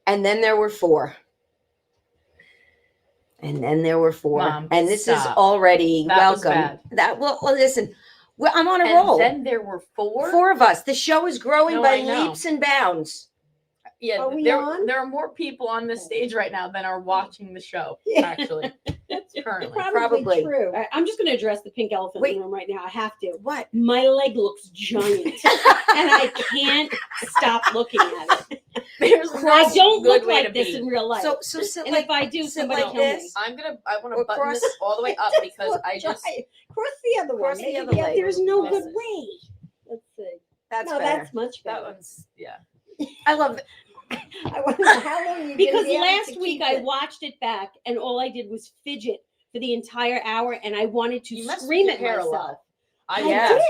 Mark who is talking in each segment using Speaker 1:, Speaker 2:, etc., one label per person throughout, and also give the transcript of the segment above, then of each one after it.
Speaker 1: And then there were 4. And then there were 4.
Speaker 2: Mom,
Speaker 1: and this
Speaker 2: stop.
Speaker 1: is already
Speaker 2: That was
Speaker 1: welcome.
Speaker 2: bad.
Speaker 1: Well, listen, I'm on a
Speaker 2: And
Speaker 1: roll.
Speaker 2: then there were 4?
Speaker 1: 4 of us. The show is growing
Speaker 2: No,
Speaker 1: by
Speaker 2: I know.
Speaker 1: leaps and bounds.
Speaker 2: Yeah,
Speaker 3: Are we
Speaker 2: there
Speaker 3: on?
Speaker 2: are more people on this stage right now than are watching the show,
Speaker 3: Yeah.
Speaker 2: actually. Currently.
Speaker 3: Probably true.
Speaker 4: I'm just going to address the pink elephant in the room right now. I have to.
Speaker 1: What?
Speaker 4: My leg looks giant, and I can't stop looking at it.
Speaker 2: There's
Speaker 4: I don't
Speaker 2: good
Speaker 4: look
Speaker 2: way
Speaker 4: like
Speaker 2: to
Speaker 4: this
Speaker 2: be.
Speaker 4: in real life.
Speaker 1: So sit
Speaker 4: and
Speaker 1: like,
Speaker 4: if I do,
Speaker 1: sit
Speaker 4: somebody
Speaker 1: like
Speaker 4: kill me.
Speaker 1: this.
Speaker 2: I want to
Speaker 1: Or
Speaker 2: button
Speaker 1: cross-
Speaker 2: this all the way up
Speaker 3: It
Speaker 2: because
Speaker 3: does
Speaker 2: I
Speaker 3: look
Speaker 2: just
Speaker 3: giant. Cross the other
Speaker 1: Cross
Speaker 3: one.
Speaker 1: the
Speaker 3: Maybe
Speaker 1: other leg.
Speaker 4: There's no
Speaker 2: This
Speaker 4: good
Speaker 2: is-
Speaker 4: way.
Speaker 3: Let's see.
Speaker 1: That's
Speaker 3: No,
Speaker 1: better.
Speaker 3: that's much
Speaker 2: that
Speaker 3: better.
Speaker 2: one's yeah.
Speaker 1: I love it.
Speaker 3: I wonder how long you
Speaker 4: Because last week I watched it back, and all I did was fidget for the entire hour, and I wanted to
Speaker 2: You mess with
Speaker 4: scream
Speaker 2: your
Speaker 4: at
Speaker 2: hair a lot.
Speaker 4: myself.
Speaker 3: I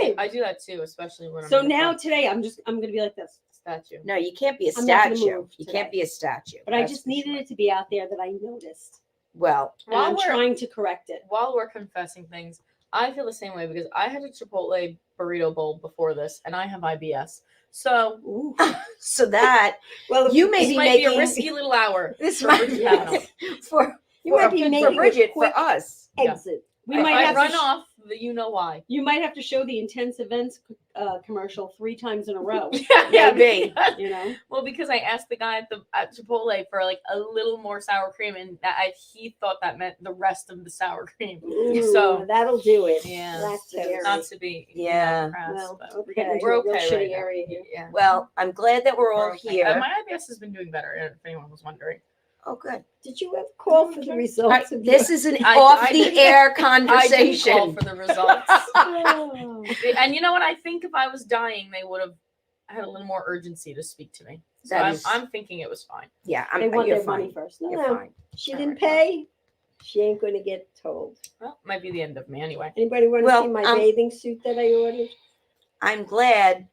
Speaker 3: did.
Speaker 2: I do that too, especially when I'm
Speaker 4: So
Speaker 2: in the
Speaker 4: now
Speaker 2: front
Speaker 4: today I'm gonna be like this.
Speaker 2: statue.
Speaker 1: No, you can't be a
Speaker 4: I'm not gonna
Speaker 1: statue.
Speaker 4: move
Speaker 1: You
Speaker 4: today.
Speaker 1: can't be a statue.
Speaker 4: But I
Speaker 1: That's
Speaker 4: just
Speaker 1: for
Speaker 4: needed
Speaker 1: sure.
Speaker 4: it to be out there that I noticed.
Speaker 1: Well,
Speaker 4: And
Speaker 2: While
Speaker 4: I'm
Speaker 2: we're-
Speaker 4: trying to correct it.
Speaker 2: While we're confessing things, I feel the same way because I had a Chipotle burrito bowl before this, and I have IBS. So
Speaker 1: so that
Speaker 3: Well,
Speaker 1: you may
Speaker 2: this
Speaker 1: be
Speaker 2: might
Speaker 1: making
Speaker 2: be a risky little hour.
Speaker 1: this
Speaker 2: for
Speaker 1: might
Speaker 2: Bridget
Speaker 1: be
Speaker 2: Kavanaugh.
Speaker 1: for
Speaker 3: you might be
Speaker 1: for
Speaker 3: making
Speaker 1: Bridget
Speaker 3: a quick
Speaker 1: for us.
Speaker 2: Yeah.
Speaker 3: exit.
Speaker 4: We
Speaker 2: If
Speaker 4: might
Speaker 2: I
Speaker 4: have
Speaker 2: run
Speaker 4: to
Speaker 2: off, you know why.
Speaker 4: You might have to show the intense events commercial 3 times in a row.
Speaker 1: Maybe.
Speaker 4: You know.
Speaker 2: Well, because I asked the guy at Chipotle for like a little more sour cream, and he thought that meant the rest of the sour cream.
Speaker 3: Ooh,
Speaker 2: So-
Speaker 3: that'll do it.
Speaker 2: Yeah,
Speaker 3: That's
Speaker 4: so
Speaker 3: scary.
Speaker 2: Not to be
Speaker 1: Yeah.
Speaker 2: crass,
Speaker 3: Well,
Speaker 2: but
Speaker 4: We're getting
Speaker 3: okay.
Speaker 4: into
Speaker 2: we're
Speaker 4: a
Speaker 2: okay
Speaker 4: real
Speaker 2: right
Speaker 4: shitty
Speaker 2: now.
Speaker 4: area here.
Speaker 2: Yeah.
Speaker 1: Well, I'm glad that we're all
Speaker 2: We're okay.
Speaker 1: here.
Speaker 2: My IBS has been doing better, if anyone was wondering.
Speaker 1: Oh, good.
Speaker 3: Did you ever call for the results of
Speaker 1: This is an
Speaker 2: I
Speaker 1: off
Speaker 2: did.
Speaker 1: the air
Speaker 2: I didn't call
Speaker 1: conversation.
Speaker 2: for the results.
Speaker 3: Oh.
Speaker 2: And you know what? I think if I was dying, they would have had a little more urgency to speak to me. So
Speaker 1: That is-
Speaker 2: I'm thinking it was fine.
Speaker 1: Yeah,
Speaker 4: They want
Speaker 1: you're
Speaker 4: their
Speaker 1: fine.
Speaker 4: money first.
Speaker 3: No,
Speaker 1: You're
Speaker 3: no.
Speaker 1: fine.
Speaker 3: She
Speaker 1: All
Speaker 3: didn't
Speaker 1: right.
Speaker 3: pay. She ain't going to get told.
Speaker 2: Well, might be the end of me anyway.
Speaker 3: Anybody want to
Speaker 1: Well,
Speaker 3: see my bathing suit that I ordered?
Speaker 1: I'm glad.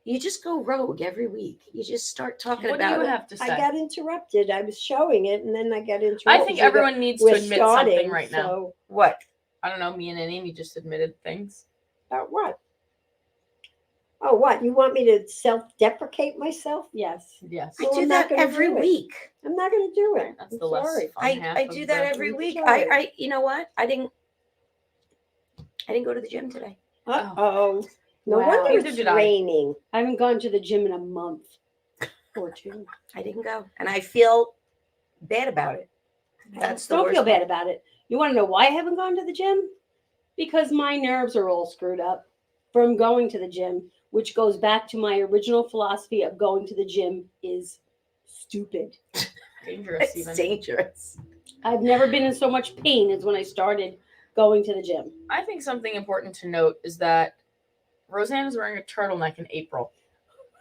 Speaker 1: You just go rogue every week. You just start talking
Speaker 2: What do
Speaker 1: about
Speaker 2: you
Speaker 1: it.
Speaker 2: have to say?
Speaker 3: I got interrupted. I was showing it, and then I got interrupted.
Speaker 2: I think everyone needs to
Speaker 3: We're
Speaker 2: admit
Speaker 3: starting,
Speaker 2: something right now.
Speaker 3: so-
Speaker 1: What?
Speaker 2: I don't know. Me and Amy just admitted things.
Speaker 3: About what? Oh, what? You want me to self-deprecate myself?
Speaker 4: Yes.
Speaker 2: Yes.
Speaker 1: I
Speaker 3: Well,
Speaker 1: do
Speaker 3: I'm
Speaker 1: that
Speaker 3: not gonna
Speaker 1: every
Speaker 3: do it.
Speaker 1: week.
Speaker 3: I'm not going to do it.
Speaker 2: That's
Speaker 3: I'm
Speaker 2: the less
Speaker 3: sorry.
Speaker 2: fun half
Speaker 1: I
Speaker 2: of
Speaker 1: do that
Speaker 2: the-
Speaker 1: every week.
Speaker 3: sorry.
Speaker 1: I you know what? I didn't go to the gym today.
Speaker 3: Uh-oh. No
Speaker 4: Wow.
Speaker 3: wonder
Speaker 2: Neither
Speaker 3: it's
Speaker 2: did I.
Speaker 3: raining.
Speaker 4: I haven't gone to the gym in a month or 2.
Speaker 1: I didn't go, and I feel bad about it. That's the
Speaker 4: Don't
Speaker 1: worst
Speaker 4: feel bad
Speaker 1: part.
Speaker 4: about it. You want to know why I haven't gone to the gym? Because my nerves are all screwed up from going to the gym, which goes back to my original philosophy of going to the gym is stupid.
Speaker 2: Dangerous
Speaker 1: It's
Speaker 2: even.
Speaker 1: dangerous.
Speaker 4: I've never been in so much pain as when I started going to the gym.
Speaker 2: I think something important to note is that Roseanne is wearing a turtleneck in April.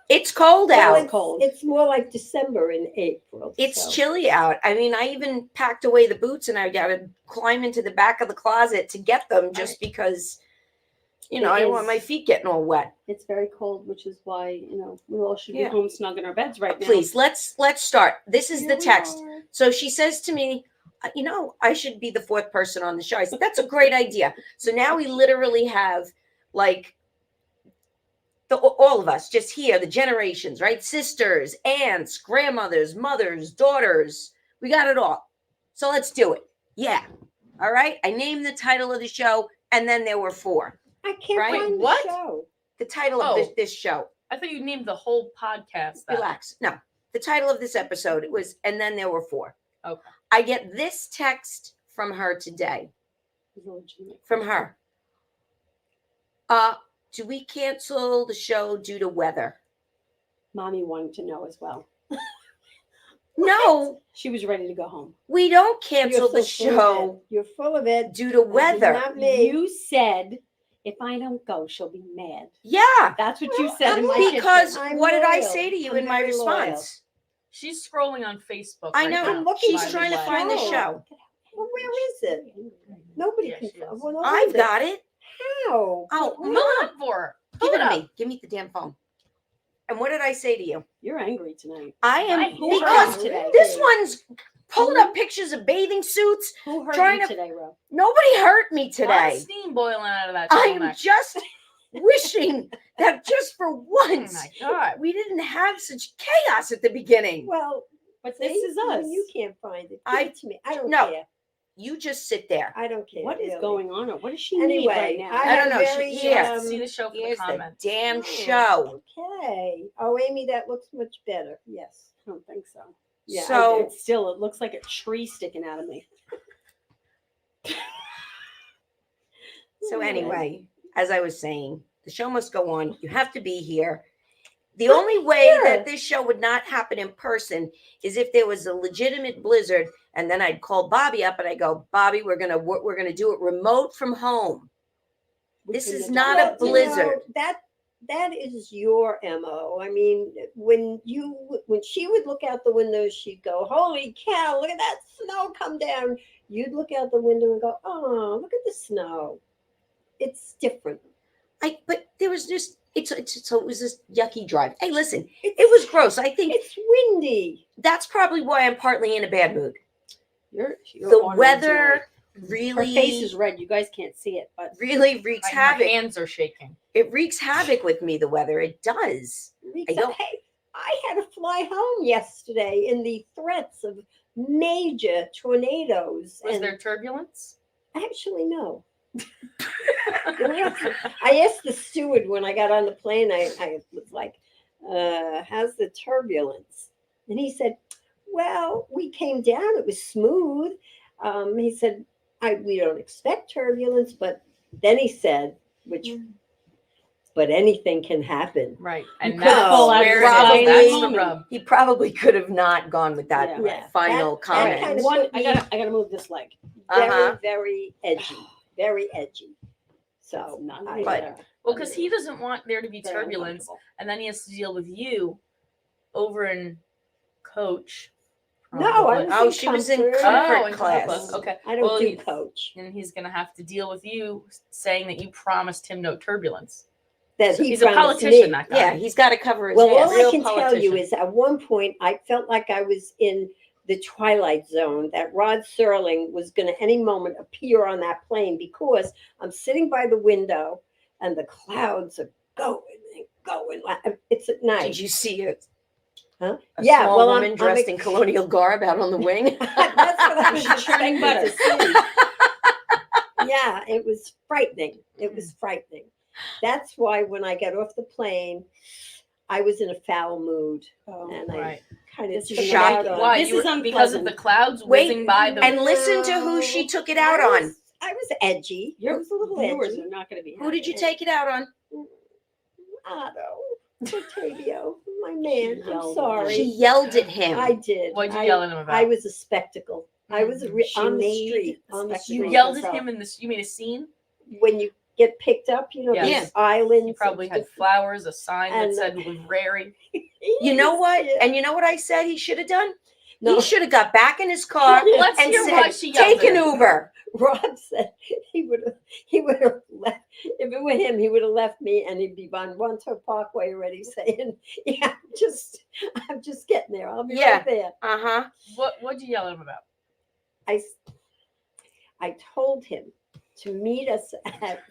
Speaker 1: It's cold
Speaker 3: Well,
Speaker 1: out.
Speaker 3: it's,
Speaker 4: cold.
Speaker 3: it's more like December in April.
Speaker 1: It's
Speaker 3: so.
Speaker 1: chilly out. I mean, I even packed away the boots, and I got to climb into the back of the closet to get them, just because, you know,
Speaker 4: It
Speaker 1: I don't want
Speaker 4: is.
Speaker 1: my feet getting all wet.
Speaker 4: It's very cold, which is why, you know, we all should
Speaker 1: Yeah.
Speaker 4: be home snug in our beds right now.
Speaker 1: Please, let's start. This is
Speaker 3: Here
Speaker 1: the
Speaker 3: we
Speaker 1: text.
Speaker 3: are.
Speaker 1: So she says to me, you know, I should be the 4th person on the show. I said, that's a great idea. So now we literally have like all of us just here, the generations, right? Sisters, aunts, grandmothers, mothers, daughters. We got it all. So let's do it. Yeah. All right. I named the title of the show, and then there were 4.
Speaker 3: I can't
Speaker 1: Right?
Speaker 3: find
Speaker 2: What?
Speaker 3: the show.
Speaker 1: The title of
Speaker 2: Oh.
Speaker 1: this show.
Speaker 2: I thought you named the whole podcast that.
Speaker 1: Relax. No, the title of this episode, it was, and then there were 4.
Speaker 2: Okay.
Speaker 1: I get this text from her today. From her. Do we cancel the show due to weather?
Speaker 4: Mommy wanted to know as well.
Speaker 1: No,
Speaker 4: She was ready to go home.
Speaker 1: we don't cancel
Speaker 3: You're
Speaker 1: the
Speaker 3: so full of
Speaker 1: show
Speaker 3: it. You're full of it.
Speaker 1: due to
Speaker 3: That is
Speaker 1: weather.
Speaker 3: Not me.
Speaker 4: You said, if I don't go, she'll be mad.
Speaker 1: Yeah,
Speaker 4: That's what you said in my
Speaker 1: because
Speaker 4: kitchen.
Speaker 3: I'm
Speaker 1: what did I
Speaker 3: loyal.
Speaker 1: say to you
Speaker 3: I'm
Speaker 1: in my
Speaker 3: very loyal.
Speaker 1: response?
Speaker 2: She's scrolling on Facebook.
Speaker 1: I
Speaker 2: right
Speaker 1: know.
Speaker 2: now,
Speaker 3: looking
Speaker 1: She's
Speaker 2: by the
Speaker 1: trying to
Speaker 2: way.
Speaker 1: find the
Speaker 3: show.
Speaker 1: show.
Speaker 3: Well, where is it? Nobody
Speaker 2: Yeah,
Speaker 3: can.
Speaker 2: she is.
Speaker 3: Well, no
Speaker 1: I've
Speaker 3: wonder.
Speaker 1: got it.
Speaker 3: How?
Speaker 1: Oh,
Speaker 2: Pull
Speaker 1: Mom,
Speaker 2: it up for her. Pull
Speaker 1: give it to
Speaker 2: up.
Speaker 1: me. Give me the damn phone. And what did I say to you?
Speaker 4: You're angry tonight.
Speaker 1: I am
Speaker 2: I hate
Speaker 1: because
Speaker 4: her today.
Speaker 1: this one's pulling up pictures of bathing suits.
Speaker 4: Who hurt
Speaker 1: Trying
Speaker 4: you
Speaker 1: to-
Speaker 4: today, Ro?
Speaker 1: Nobody hurt me
Speaker 2: A lot of
Speaker 1: today.
Speaker 2: steam boiling out of that
Speaker 1: I'm
Speaker 2: turtleneck.
Speaker 1: just wishing that just for
Speaker 2: Oh
Speaker 1: once
Speaker 2: my god.
Speaker 1: we didn't have such chaos at the beginning.
Speaker 3: Well,
Speaker 4: But this
Speaker 3: See?
Speaker 4: is
Speaker 3: Even
Speaker 4: us.
Speaker 3: You can't find it. Give
Speaker 1: I-
Speaker 3: it to me. I don't
Speaker 1: no.
Speaker 3: care.
Speaker 1: You just sit there.
Speaker 3: I don't care.
Speaker 4: What is
Speaker 3: really.
Speaker 4: going on? Or what does she need right
Speaker 3: Anyway,
Speaker 4: now?
Speaker 3: I
Speaker 1: I
Speaker 3: had
Speaker 1: don't
Speaker 3: a
Speaker 1: know. She-
Speaker 3: very
Speaker 2: She wants to
Speaker 1: Yeah.
Speaker 2: see the show for the
Speaker 1: Here's the
Speaker 2: comments.
Speaker 1: damn
Speaker 3: oh,
Speaker 1: show.
Speaker 3: Okay. Oh, Amy, that looks much better. Yes.
Speaker 4: I don't think so.
Speaker 3: Yeah, I
Speaker 1: So-
Speaker 3: did.
Speaker 4: Still, it looks like a tree sticking out of me.
Speaker 1: So
Speaker 3: Anyway.
Speaker 1: anyway, as I was saying, the show must go on. You have to be here. The
Speaker 3: I'm
Speaker 1: only way
Speaker 3: here.
Speaker 1: that this show would not happen in person is if there was a legitimate blizzard, and then I'd call Bobby up and I go, Bobby, we're gonna do it remote from home.
Speaker 4: We
Speaker 1: This
Speaker 4: couldn't
Speaker 1: is
Speaker 4: have
Speaker 1: not
Speaker 4: done
Speaker 1: a
Speaker 4: that.
Speaker 3: You know,
Speaker 1: blizzard.
Speaker 3: that is your MO. I mean, when she would look out the window, she'd go, "Holy cow, look at that snow come down." You'd look out the window and go, "Oh, look at the snow." It's different.
Speaker 1: But there was just so it was this yucky drive. Hey, listen,
Speaker 3: It's,
Speaker 1: it was gross. I think
Speaker 3: It's windy.
Speaker 1: that's probably why I'm partly in a bad mood.
Speaker 4: You're
Speaker 1: The
Speaker 4: on it
Speaker 1: weather
Speaker 4: tonight.
Speaker 1: really
Speaker 4: Her face is red. You guys can't see it, but
Speaker 1: really wreaks
Speaker 2: My
Speaker 1: havoc.
Speaker 2: hands are shaking.
Speaker 1: It wreaks havoc with me, the weather. It does. I don't-
Speaker 3: Hey, I had to fly home yesterday in the threats of major tornadoes.
Speaker 2: Was
Speaker 3: and
Speaker 2: there turbulence?
Speaker 3: Actually, no. I asked the steward when I got on the plane, I was like, how's the turbulence? And he said, well, we came down, it was smooth. He said, we don't expect turbulence, but then he said, but anything can happen.
Speaker 2: Right.
Speaker 4: You
Speaker 2: And
Speaker 4: could
Speaker 2: that's
Speaker 1: fall out
Speaker 2: where
Speaker 1: of
Speaker 2: it
Speaker 1: the
Speaker 2: is. That's the
Speaker 4: moment.
Speaker 2: rub.
Speaker 1: He probably could have not gone with that
Speaker 3: Yeah.
Speaker 1: final
Speaker 3: That
Speaker 1: comment.
Speaker 3: kind of
Speaker 4: one.
Speaker 3: put me
Speaker 4: I gotta move this leg.
Speaker 3: very,
Speaker 1: Uh-huh.
Speaker 3: very edgy, very edgy. So,
Speaker 4: It's not
Speaker 3: I,
Speaker 1: But-
Speaker 3: uh,
Speaker 2: Well, because he doesn't want there to be
Speaker 4: Very
Speaker 2: turbulence,
Speaker 4: uncomfortable.
Speaker 2: and then he has to deal with you over in coach.
Speaker 3: No, I
Speaker 2: probably.
Speaker 3: was
Speaker 1: Oh,
Speaker 3: in
Speaker 1: she was in
Speaker 3: comfort.
Speaker 1: comfort
Speaker 2: in
Speaker 1: class.
Speaker 2: class. Okay.
Speaker 3: I don't
Speaker 2: Well,
Speaker 3: do
Speaker 2: he-
Speaker 3: coach.
Speaker 2: And he's going to have to deal with you saying that you promised him no turbulence.
Speaker 3: That
Speaker 2: So
Speaker 3: he
Speaker 2: he's a
Speaker 3: promised
Speaker 2: politician,
Speaker 3: me.
Speaker 2: that guy.
Speaker 1: Yeah, he's got to cover his
Speaker 3: Well,
Speaker 1: ass.
Speaker 3: all I
Speaker 2: Real
Speaker 3: can tell you
Speaker 2: politician.
Speaker 3: is at one point I felt like I was in the twilight zone, that Rod Serling was going to any moment appear on that plane, because I'm sitting by the window and the clouds are going and going. It's at night.
Speaker 1: Did you see it?
Speaker 3: Huh?
Speaker 1: A
Speaker 3: Yeah,
Speaker 1: small
Speaker 3: well,
Speaker 1: woman
Speaker 3: I'm
Speaker 1: dressed in colonial garb out on the wing.
Speaker 3: That's what I was
Speaker 4: She's churning
Speaker 3: expecting
Speaker 4: butter.
Speaker 3: to see. Yeah, it was frightening. It was frightening. That's why when I got off the plane, I was in a foul mood, and I
Speaker 2: Right.
Speaker 3: kind of
Speaker 4: This is
Speaker 3: took it
Speaker 1: shocking.
Speaker 3: out on-
Speaker 2: Why?
Speaker 4: This
Speaker 2: You
Speaker 4: is
Speaker 2: were- because of
Speaker 4: unpleasant.
Speaker 2: the clouds
Speaker 1: Wait,
Speaker 2: whizzing by the.
Speaker 1: and listen to who she took it out on.
Speaker 3: I was edgy. I
Speaker 4: Your
Speaker 3: was a little
Speaker 4: viewers
Speaker 3: edgy.
Speaker 4: are not going to be.
Speaker 1: Who did you
Speaker 4: happy.
Speaker 1: take it out on?
Speaker 3: Otto, Octavio, my man. I'm
Speaker 4: yelled at
Speaker 3: sorry.
Speaker 1: She yelled at him.
Speaker 3: I did.
Speaker 2: What'd you
Speaker 3: I-
Speaker 2: yell at him about?
Speaker 3: I was a spectacle. I was
Speaker 4: She
Speaker 3: on the
Speaker 4: made
Speaker 3: street.
Speaker 4: a
Speaker 3: On the
Speaker 4: spectacle.
Speaker 2: You
Speaker 3: street.
Speaker 2: yelled at
Speaker 3: So
Speaker 2: him in this. You made a scene.
Speaker 3: when you get picked up. You know,
Speaker 2: Yes.
Speaker 3: these islands.
Speaker 2: You probably
Speaker 3: of
Speaker 2: had
Speaker 3: different-
Speaker 2: flowers, a sign that
Speaker 3: And-
Speaker 2: said "Library."
Speaker 1: You know what?
Speaker 3: Yeah.
Speaker 1: And you know what I said he should have done?
Speaker 3: No.
Speaker 1: He should have got back in his car
Speaker 2: Let's
Speaker 1: and
Speaker 2: hear why
Speaker 1: said,
Speaker 2: she yelled
Speaker 1: "Take
Speaker 2: at
Speaker 1: an
Speaker 2: him."
Speaker 1: Uber."
Speaker 3: Rob said he would have left, if it were him, he would have left me and he'd be on Wanto Parkway already saying, yeah, I'm just getting there. I'll be
Speaker 1: Yeah.
Speaker 3: right there.
Speaker 1: Uh huh.
Speaker 2: What'd you yell at him about?
Speaker 3: I told him to meet us at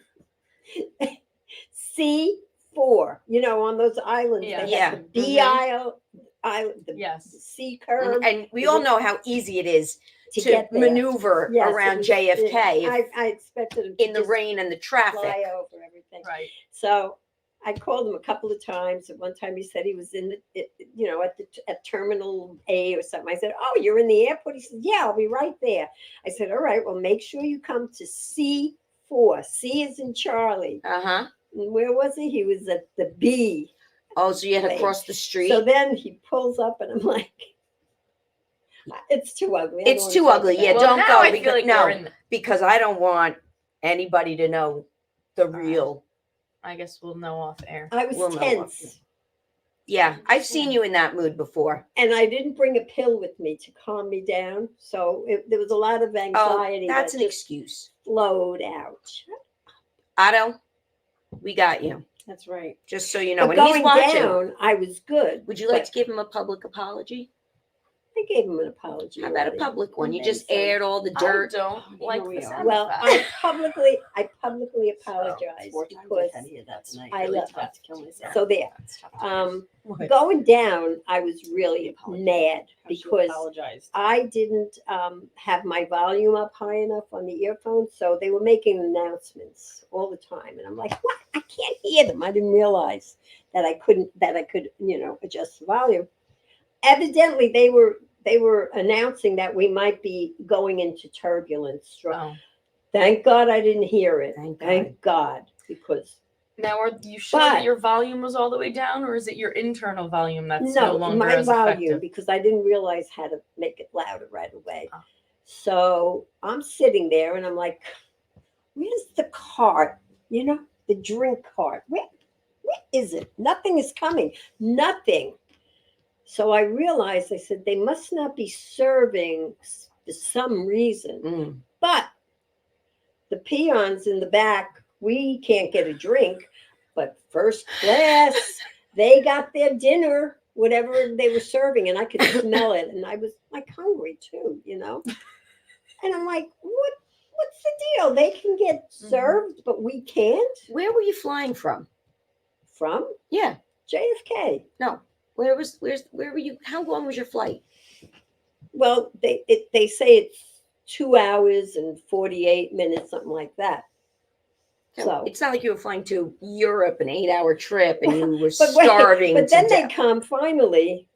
Speaker 3: C4, you know, on those islands.
Speaker 2: Yeah.
Speaker 3: They
Speaker 1: Yeah.
Speaker 3: have the B island, the
Speaker 2: Yes.
Speaker 3: C curve
Speaker 1: And we all know how easy it is to
Speaker 3: get there.
Speaker 1: maneuver
Speaker 3: Yes, it
Speaker 1: around
Speaker 3: was-
Speaker 1: JFK
Speaker 3: I expected him to
Speaker 1: in the
Speaker 3: just
Speaker 1: rain and the traffic.
Speaker 3: fly over everything.
Speaker 2: Right.
Speaker 3: So I called him a couple of times. At one time, he said he was at Terminal A or something. I said, "Oh, you're in the airport?" He said, "Yeah, I'll be right there." I said, "All right. Well, make sure you come to C4. C is in Charlie."
Speaker 1: Uh huh.
Speaker 3: And where was he? He was at the B.
Speaker 1: Oh, so you had to
Speaker 3: Wait.
Speaker 1: cross the street.
Speaker 3: So then he pulls up, and I'm like, "It's too ugly. I don't
Speaker 1: It's
Speaker 3: wanna
Speaker 1: too
Speaker 3: talk
Speaker 1: ugly.
Speaker 3: about
Speaker 1: Yeah,
Speaker 3: it."
Speaker 2: Well,
Speaker 1: don't
Speaker 2: now
Speaker 1: go
Speaker 2: I
Speaker 1: because-
Speaker 2: feel like
Speaker 1: no.
Speaker 2: we're in.
Speaker 1: because I don't want anybody to know the real.
Speaker 2: I guess we'll know off air.
Speaker 3: I was
Speaker 1: We'll know
Speaker 3: tense.
Speaker 1: Yeah, I've seen you in that mood before.
Speaker 3: And I didn't bring a pill with me to calm me down. So there was a lot of
Speaker 1: Oh,
Speaker 3: anxiety
Speaker 1: that's
Speaker 3: that
Speaker 1: an
Speaker 3: just
Speaker 1: excuse.
Speaker 3: flowed out.
Speaker 1: Otto, we got you.
Speaker 4: That's right.
Speaker 1: Just so you know,
Speaker 3: But
Speaker 1: when he's
Speaker 3: going
Speaker 1: watching,
Speaker 3: down, I was good.
Speaker 1: would you like
Speaker 3: but
Speaker 1: to give him a public apology?
Speaker 3: I gave him an apology.
Speaker 1: How about a
Speaker 3: already.
Speaker 1: public one? You
Speaker 3: And
Speaker 1: just
Speaker 3: so-
Speaker 1: aired all the
Speaker 2: I
Speaker 1: dirt.
Speaker 2: don't
Speaker 4: Here
Speaker 2: like
Speaker 4: we
Speaker 2: the
Speaker 4: are.
Speaker 2: sound
Speaker 3: Well,
Speaker 2: of
Speaker 3: I
Speaker 2: that.
Speaker 3: publicly apologize
Speaker 4: Four times
Speaker 3: because
Speaker 4: I've had to hear that tonight.
Speaker 3: I
Speaker 4: Really
Speaker 3: love
Speaker 4: tough to kill myself.
Speaker 3: so there.
Speaker 2: That's tough to hear.
Speaker 1: What?
Speaker 3: Going down, I was really
Speaker 4: Apology.
Speaker 3: mad
Speaker 4: How she
Speaker 3: because
Speaker 4: apologized.
Speaker 3: I didn't have my volume up high enough on the earphones, so they were making announcements all the time, and I'm like, "What? I can't hear them." I didn't realize that I could, adjust the volume. Evidently, they were announcing that we might be going into turbulence.
Speaker 2: Oh.
Speaker 3: Thank God I didn't hear it.
Speaker 1: Thank
Speaker 3: God, because
Speaker 2: Now, are you sure
Speaker 3: But-
Speaker 2: that your volume was all the way down, or is it your internal volume that's no
Speaker 3: no,
Speaker 2: longer
Speaker 3: my
Speaker 2: as
Speaker 3: volume,
Speaker 2: effective?
Speaker 3: because I didn't realize how to make it louder right away.
Speaker 2: Oh.
Speaker 3: So I'm sitting there and I'm like, where's the cart? The drink cart. Where is it? Nothing is coming. Nothing. So I realized, I said, they must not be serving for some reason.
Speaker 1: Mm.
Speaker 3: But the peons in the back, we can't get a drink, but first class, they got their dinner, whatever they were serving, and I could smell it, and I was like hungry too, And I'm like, what's the deal? They can get served, but we can't?
Speaker 1: Where were you flying from?
Speaker 3: From
Speaker 1: Yeah.
Speaker 3: JFK.
Speaker 1: No. Where were you? How long was your flight?
Speaker 3: Well, they say it's 2 hours and 48 minutes, something like that. So
Speaker 1: it's not like you were flying to Europe, an 8-hour trip, and you were
Speaker 3: But wait,
Speaker 1: starving.
Speaker 3: but then
Speaker 1: to
Speaker 3: they
Speaker 1: death.
Speaker 3: come finally,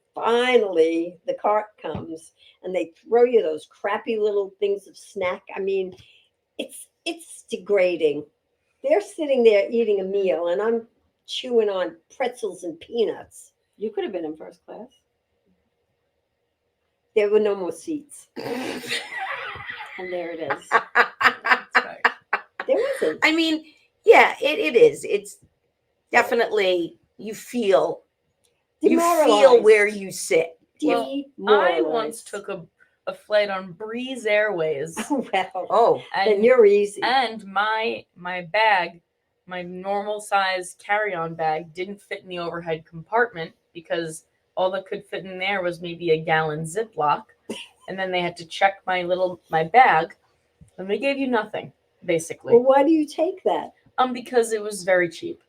Speaker 3: the cart comes and they throw you those crappy little things of snack. I mean, it's degrading. They're sitting there eating a meal and I'm chewing on pretzels and peanuts.
Speaker 4: You could have been in first class.
Speaker 3: There were no more seats.
Speaker 4: And there it is.
Speaker 2: That's right.
Speaker 3: There wasn't.
Speaker 1: I mean, yeah, it is. It's definitely you feel
Speaker 3: Demoralized.
Speaker 1: where you sit.
Speaker 2: Well, I
Speaker 3: Demoralized.
Speaker 2: once took a flight on Breeze Airways,
Speaker 3: Well,
Speaker 1: Oh,
Speaker 3: then
Speaker 2: and
Speaker 3: you're easy.
Speaker 2: and my bag, my normal size carry-on bag, didn't fit in the overhead compartment because all that could fit in there was maybe a gallon Ziploc, and then they had to check my bag, and they gave you nothing basically.
Speaker 3: Well, why do you take that?
Speaker 2: Because it was very cheap.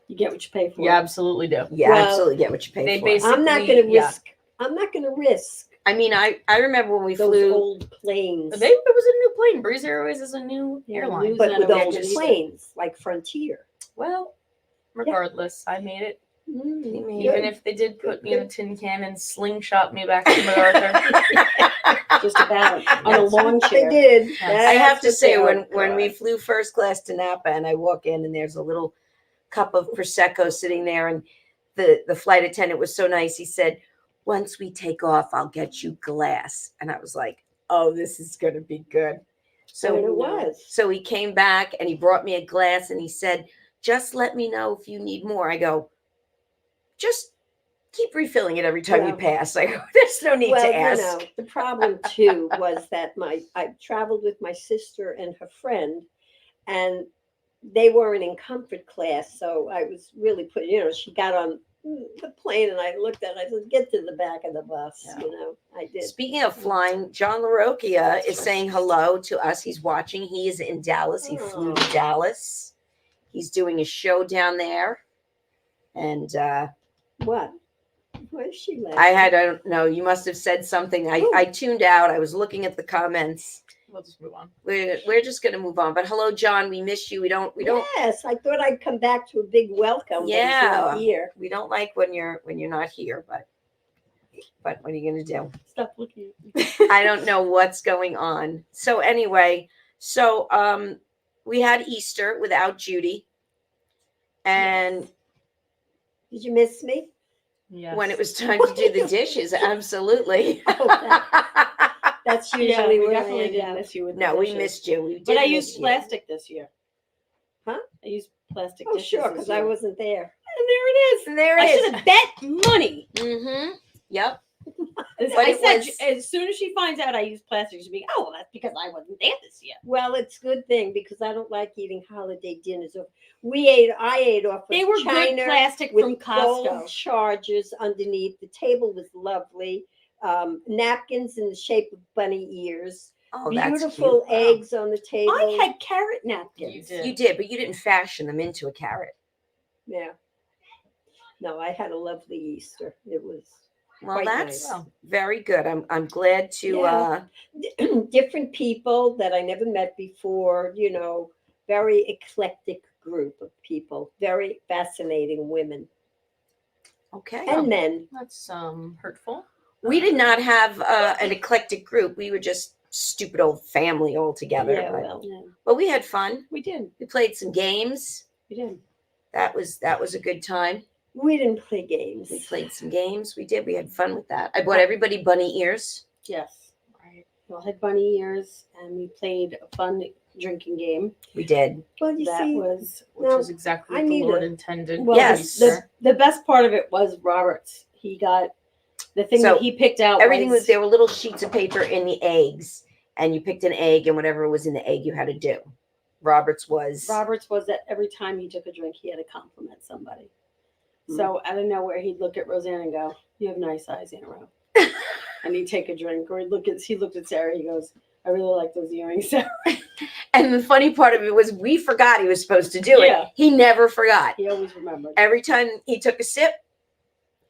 Speaker 4: You get what you pay for.
Speaker 2: You absolutely do.
Speaker 1: yeah,
Speaker 3: Well,
Speaker 1: absolutely get what you pay
Speaker 2: they
Speaker 1: for.
Speaker 2: basically-
Speaker 3: I'm not going to
Speaker 2: yeah.
Speaker 3: risk. I'm not going to risk
Speaker 1: I mean, I remember when we
Speaker 3: those
Speaker 1: flew.
Speaker 3: old planes.
Speaker 2: It was a new plane. Breeze Airways is a new
Speaker 4: Yeah,
Speaker 2: airline.
Speaker 4: news-
Speaker 3: But
Speaker 4: not
Speaker 3: with
Speaker 4: a
Speaker 3: old
Speaker 4: American either.
Speaker 3: planes like Frontier.
Speaker 2: Well, regardless, I made it.
Speaker 3: Mm,
Speaker 1: Yeah.
Speaker 2: Even
Speaker 3: good.
Speaker 2: if they did put me in a tin can and slingshot me back to MacArthur.
Speaker 4: Just about on a
Speaker 3: That's
Speaker 4: lawn
Speaker 3: what
Speaker 4: chair.
Speaker 3: They did.
Speaker 2: Yes.
Speaker 1: I have to
Speaker 3: That's
Speaker 1: say,
Speaker 3: what
Speaker 1: when
Speaker 3: they
Speaker 1: we
Speaker 3: are.
Speaker 1: flew first class to Napa, and I walk in, and there's a little cup of prosecco sitting there, and the flight attendant was so nice. He said, "Once we take off, I'll get you glass." And I was like, "Oh, this is going to be good."
Speaker 3: So it
Speaker 1: So
Speaker 3: was.
Speaker 1: so he came back and he brought me a glass, and he said, "Just let me know if you need more." I go, "Just keep refilling it every time you
Speaker 3: Well-
Speaker 1: pass." I go, "There's no need
Speaker 3: Well,
Speaker 1: to ask."
Speaker 3: the problem too was that I traveled with my sister and her friend, and they weren't in comfort class, so I was really she got on the plane, and I looked at it, I said, "Get to the back of the bus,"
Speaker 1: Yeah.
Speaker 3: I did.
Speaker 1: Speaking of flying, John LaRocchia is saying hello to us. He's watching. He is in Dallas. He flew to
Speaker 3: Oh.
Speaker 1: Dallas. He's doing a show down there. And
Speaker 3: What? Why is she laughing?
Speaker 1: I don't know. You must have said something. I tuned out. I was looking at the comments.
Speaker 2: We'll just move on.
Speaker 1: We're just going to move on. But hello, John. We miss you. We don't
Speaker 3: Yes, I thought I'd come back to a big welcome. But he's not
Speaker 1: Yeah.
Speaker 3: here.
Speaker 1: we don't like when you're not here. But what are you going to do?
Speaker 4: Stop looking at me.
Speaker 1: I don't know what's going on. So anyway, we had Easter without Judy. And
Speaker 3: Did you miss me?
Speaker 2: Yes.
Speaker 1: when it was time to do the dishes, absolutely.
Speaker 3: Oh, That's
Speaker 4: Yeah,
Speaker 3: usually
Speaker 4: we
Speaker 3: where I
Speaker 4: definitely
Speaker 3: end
Speaker 4: did
Speaker 3: up.
Speaker 4: miss you with the
Speaker 1: No, we
Speaker 4: dishes.
Speaker 1: missed you. We
Speaker 4: But
Speaker 1: did
Speaker 4: I
Speaker 1: miss
Speaker 4: used
Speaker 1: you.
Speaker 4: plastic this year.
Speaker 3: Huh?
Speaker 4: I used plastic
Speaker 3: Oh,
Speaker 4: dishes.
Speaker 3: sure,
Speaker 4: this
Speaker 3: because I
Speaker 4: year.
Speaker 3: wasn't there.
Speaker 4: And there it is.
Speaker 1: And there
Speaker 4: I
Speaker 1: it
Speaker 4: should
Speaker 1: is.
Speaker 4: have bet money.
Speaker 1: Mm-hmm. Yep.
Speaker 4: As
Speaker 1: But
Speaker 4: I
Speaker 1: it
Speaker 4: said,
Speaker 1: was-
Speaker 4: as soon as she finds out I use plastic, she'll be, oh, well, that's because I wasn't there this year.
Speaker 3: Well, it's a good thing because I don't like eating holiday dinners. I ate off of
Speaker 4: They were
Speaker 3: China
Speaker 4: good plastic
Speaker 3: with
Speaker 4: from
Speaker 3: gold
Speaker 4: Costco.
Speaker 3: chargers underneath. The table was lovely. napkins in the shape of bunny ears,
Speaker 1: Oh, that's
Speaker 3: beautiful
Speaker 1: cute.
Speaker 2: Wow.
Speaker 3: eggs on the table.
Speaker 4: I had carrot napkins.
Speaker 2: You did.
Speaker 1: You did, but you didn't fashion them into a carrot.
Speaker 3: Yeah. No, I had a lovely Easter. It was
Speaker 1: Well,
Speaker 3: quite
Speaker 1: that's
Speaker 3: nice.
Speaker 2: Well,
Speaker 1: very good. I'm glad to.
Speaker 3: Yeah. Different people that I never met before, very eclectic group of people, very fascinating women
Speaker 1: Okay.
Speaker 3: and men.
Speaker 2: that's hurtful.
Speaker 1: We did not have an eclectic group. We were just stupid old family all together.
Speaker 3: Yeah,
Speaker 1: but,
Speaker 3: well,
Speaker 4: Yeah,
Speaker 1: but we had fun.
Speaker 4: we did.
Speaker 1: We played some games.
Speaker 4: We did.
Speaker 1: That was a good time.
Speaker 3: we didn't play games.
Speaker 1: We played some games. We did. We had fun with that. I bought everybody bunny ears.
Speaker 4: Yes.
Speaker 2: Right.
Speaker 4: We all had bunny ears, and we played a fun drinking game.
Speaker 1: We did.
Speaker 3: Well, you
Speaker 4: That
Speaker 3: see,
Speaker 4: was
Speaker 2: Which
Speaker 3: No,
Speaker 2: is exactly
Speaker 3: I
Speaker 2: what the
Speaker 3: need
Speaker 2: Lord
Speaker 3: a-
Speaker 2: intended.
Speaker 4: well.
Speaker 2: for
Speaker 1: Yes.
Speaker 2: Easter.
Speaker 4: The best part of it was Robert's. He got the thing
Speaker 1: So,
Speaker 4: that he picked out.
Speaker 1: Everything was there were little sheets of paper in the eggs, and you picked an egg, and whatever was in the egg, you had to do. Robert's was
Speaker 4: Robert's was that every time he took a drink, he had to compliment somebody.
Speaker 1: Hmm.
Speaker 4: So out of nowhere, he'd look at Roseanne and go, "You have nice eyes, Aunt Ro." And he'd take a drink, or he looked at Sarah. He goes, "I really like those earrings, Sarah."
Speaker 1: And the funny part of it was we forgot he was supposed to do
Speaker 4: Yeah.
Speaker 1: it. He never forgot.
Speaker 4: He always remembered.
Speaker 1: Every time he took a sip,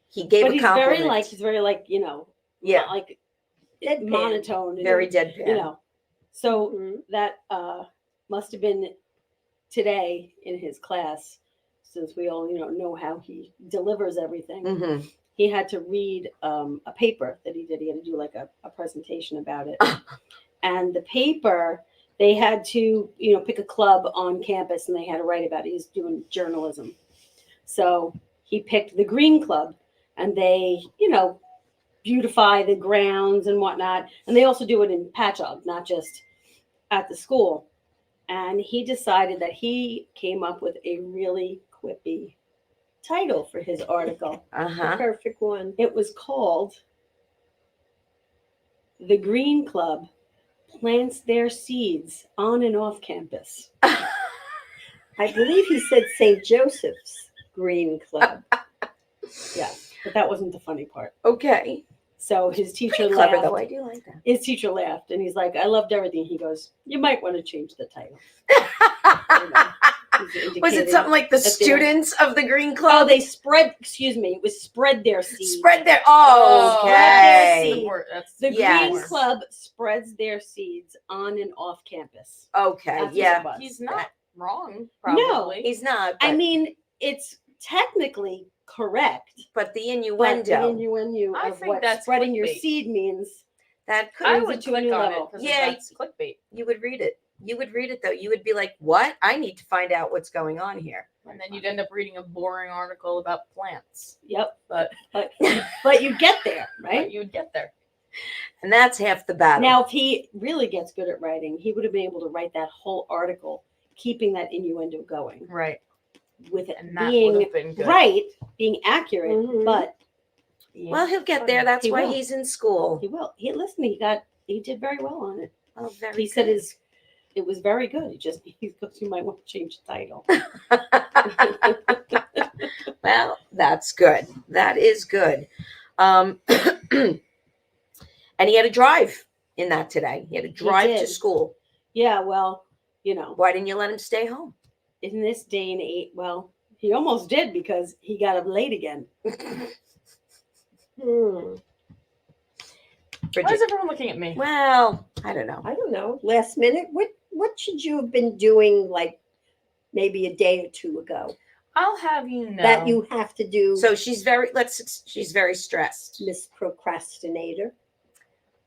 Speaker 1: he gave
Speaker 4: But
Speaker 1: a
Speaker 4: he's
Speaker 1: compliment.
Speaker 4: very like
Speaker 1: Yeah.
Speaker 4: not like
Speaker 3: Deadpan.
Speaker 4: monotone, and,
Speaker 1: Very deadpan.
Speaker 4: So
Speaker 3: Mhm.
Speaker 4: that must have been today in his class, since we all know how he delivers everything.
Speaker 1: Hmm.
Speaker 4: He had to read a paper that he did. He had to do like a presentation about it. And the paper, they had to, pick a club on campus and they had to write about it. He's doing journalism. So he picked the Green Club, and they, beautify the grounds and whatnot. And they also do it in Patchogue, not just at the school. And he decided that he came up with a really quippy title for his article.
Speaker 1: Uh-huh.
Speaker 3: Perfect one.
Speaker 4: It was called "The Green Club Plants Their Seeds on and Off Campus."
Speaker 3: I believe he said St. Joseph's Green Club.
Speaker 4: Yeah, but that wasn't the funny part.
Speaker 1: Okay.
Speaker 4: So his teacher
Speaker 1: Pretty clever,
Speaker 4: laughed.
Speaker 1: though. I do like that.
Speaker 4: His teacher laughed, and he's like, "I loved everything." He goes, "You might want to change the title." He's
Speaker 1: Was it
Speaker 4: indicating
Speaker 1: something like the
Speaker 4: that they're-
Speaker 1: students of the Green
Speaker 4: Oh,
Speaker 1: Club?
Speaker 4: they spread. Excuse me. It was spread their seeds.
Speaker 1: Spread their.
Speaker 2: Oh,
Speaker 1: Okay.
Speaker 4: their
Speaker 2: That's
Speaker 4: seed.
Speaker 2: the word. That's
Speaker 4: The
Speaker 1: Yes.
Speaker 4: Green Club spreads their seeds on and off campus.
Speaker 1: Okay.
Speaker 4: That's what
Speaker 1: Yeah.
Speaker 4: it was.
Speaker 2: He's not wrong.
Speaker 4: No.
Speaker 2: Probably.
Speaker 1: He's not.
Speaker 4: I
Speaker 1: but-
Speaker 4: mean, it's technically correct,
Speaker 1: but the
Speaker 4: but the
Speaker 1: innuendo
Speaker 4: innuendo
Speaker 2: I
Speaker 4: of
Speaker 2: think
Speaker 4: what
Speaker 2: that's
Speaker 4: spreading your
Speaker 2: clickbait.
Speaker 4: seed means.
Speaker 1: that could
Speaker 2: I
Speaker 4: brings
Speaker 2: would
Speaker 4: it to a
Speaker 2: click
Speaker 4: new
Speaker 2: on
Speaker 4: level.
Speaker 2: it because
Speaker 1: Yeah.
Speaker 2: that's clickbait.
Speaker 1: you would read it. You would read it though. You would be like, "What? I need to find out what's going on here."
Speaker 2: And then you'd end up reading a boring article about plants.
Speaker 4: Yep.
Speaker 2: But
Speaker 4: But you get there, right?
Speaker 2: you would get there.
Speaker 1: And that's half the battle.
Speaker 4: Now, if he really gets good at writing, he would have been able to write that whole article, keeping that innuendo going,
Speaker 2: Right.
Speaker 4: with it
Speaker 2: And that would
Speaker 4: being
Speaker 2: have been good.
Speaker 4: right, being accurate.
Speaker 3: Mhm.
Speaker 4: But
Speaker 1: well, he'll get there. That's
Speaker 4: He
Speaker 1: why
Speaker 4: will.
Speaker 1: he's in school.
Speaker 4: he will. He did very well on it.
Speaker 1: Oh, very
Speaker 4: He said
Speaker 1: good.
Speaker 4: it was very good. He goes, "You might want to change the title."
Speaker 1: Well, that's good. That is good. And he had to drive in that today. He had to drive to
Speaker 4: did.
Speaker 1: school.
Speaker 4: Yeah, well,
Speaker 1: Why didn't you let him stay home?
Speaker 4: in this day and age, well, he almost did because he got up late again.
Speaker 3: Hmm.
Speaker 2: Why is everyone looking at me?
Speaker 1: Well, I don't know.
Speaker 3: I don't know. Last minute. What should you have been doing like maybe a day or two ago
Speaker 2: I'll have you know
Speaker 3: that you have to do,
Speaker 1: So she's very stressed.
Speaker 3: Miss Procrastinator?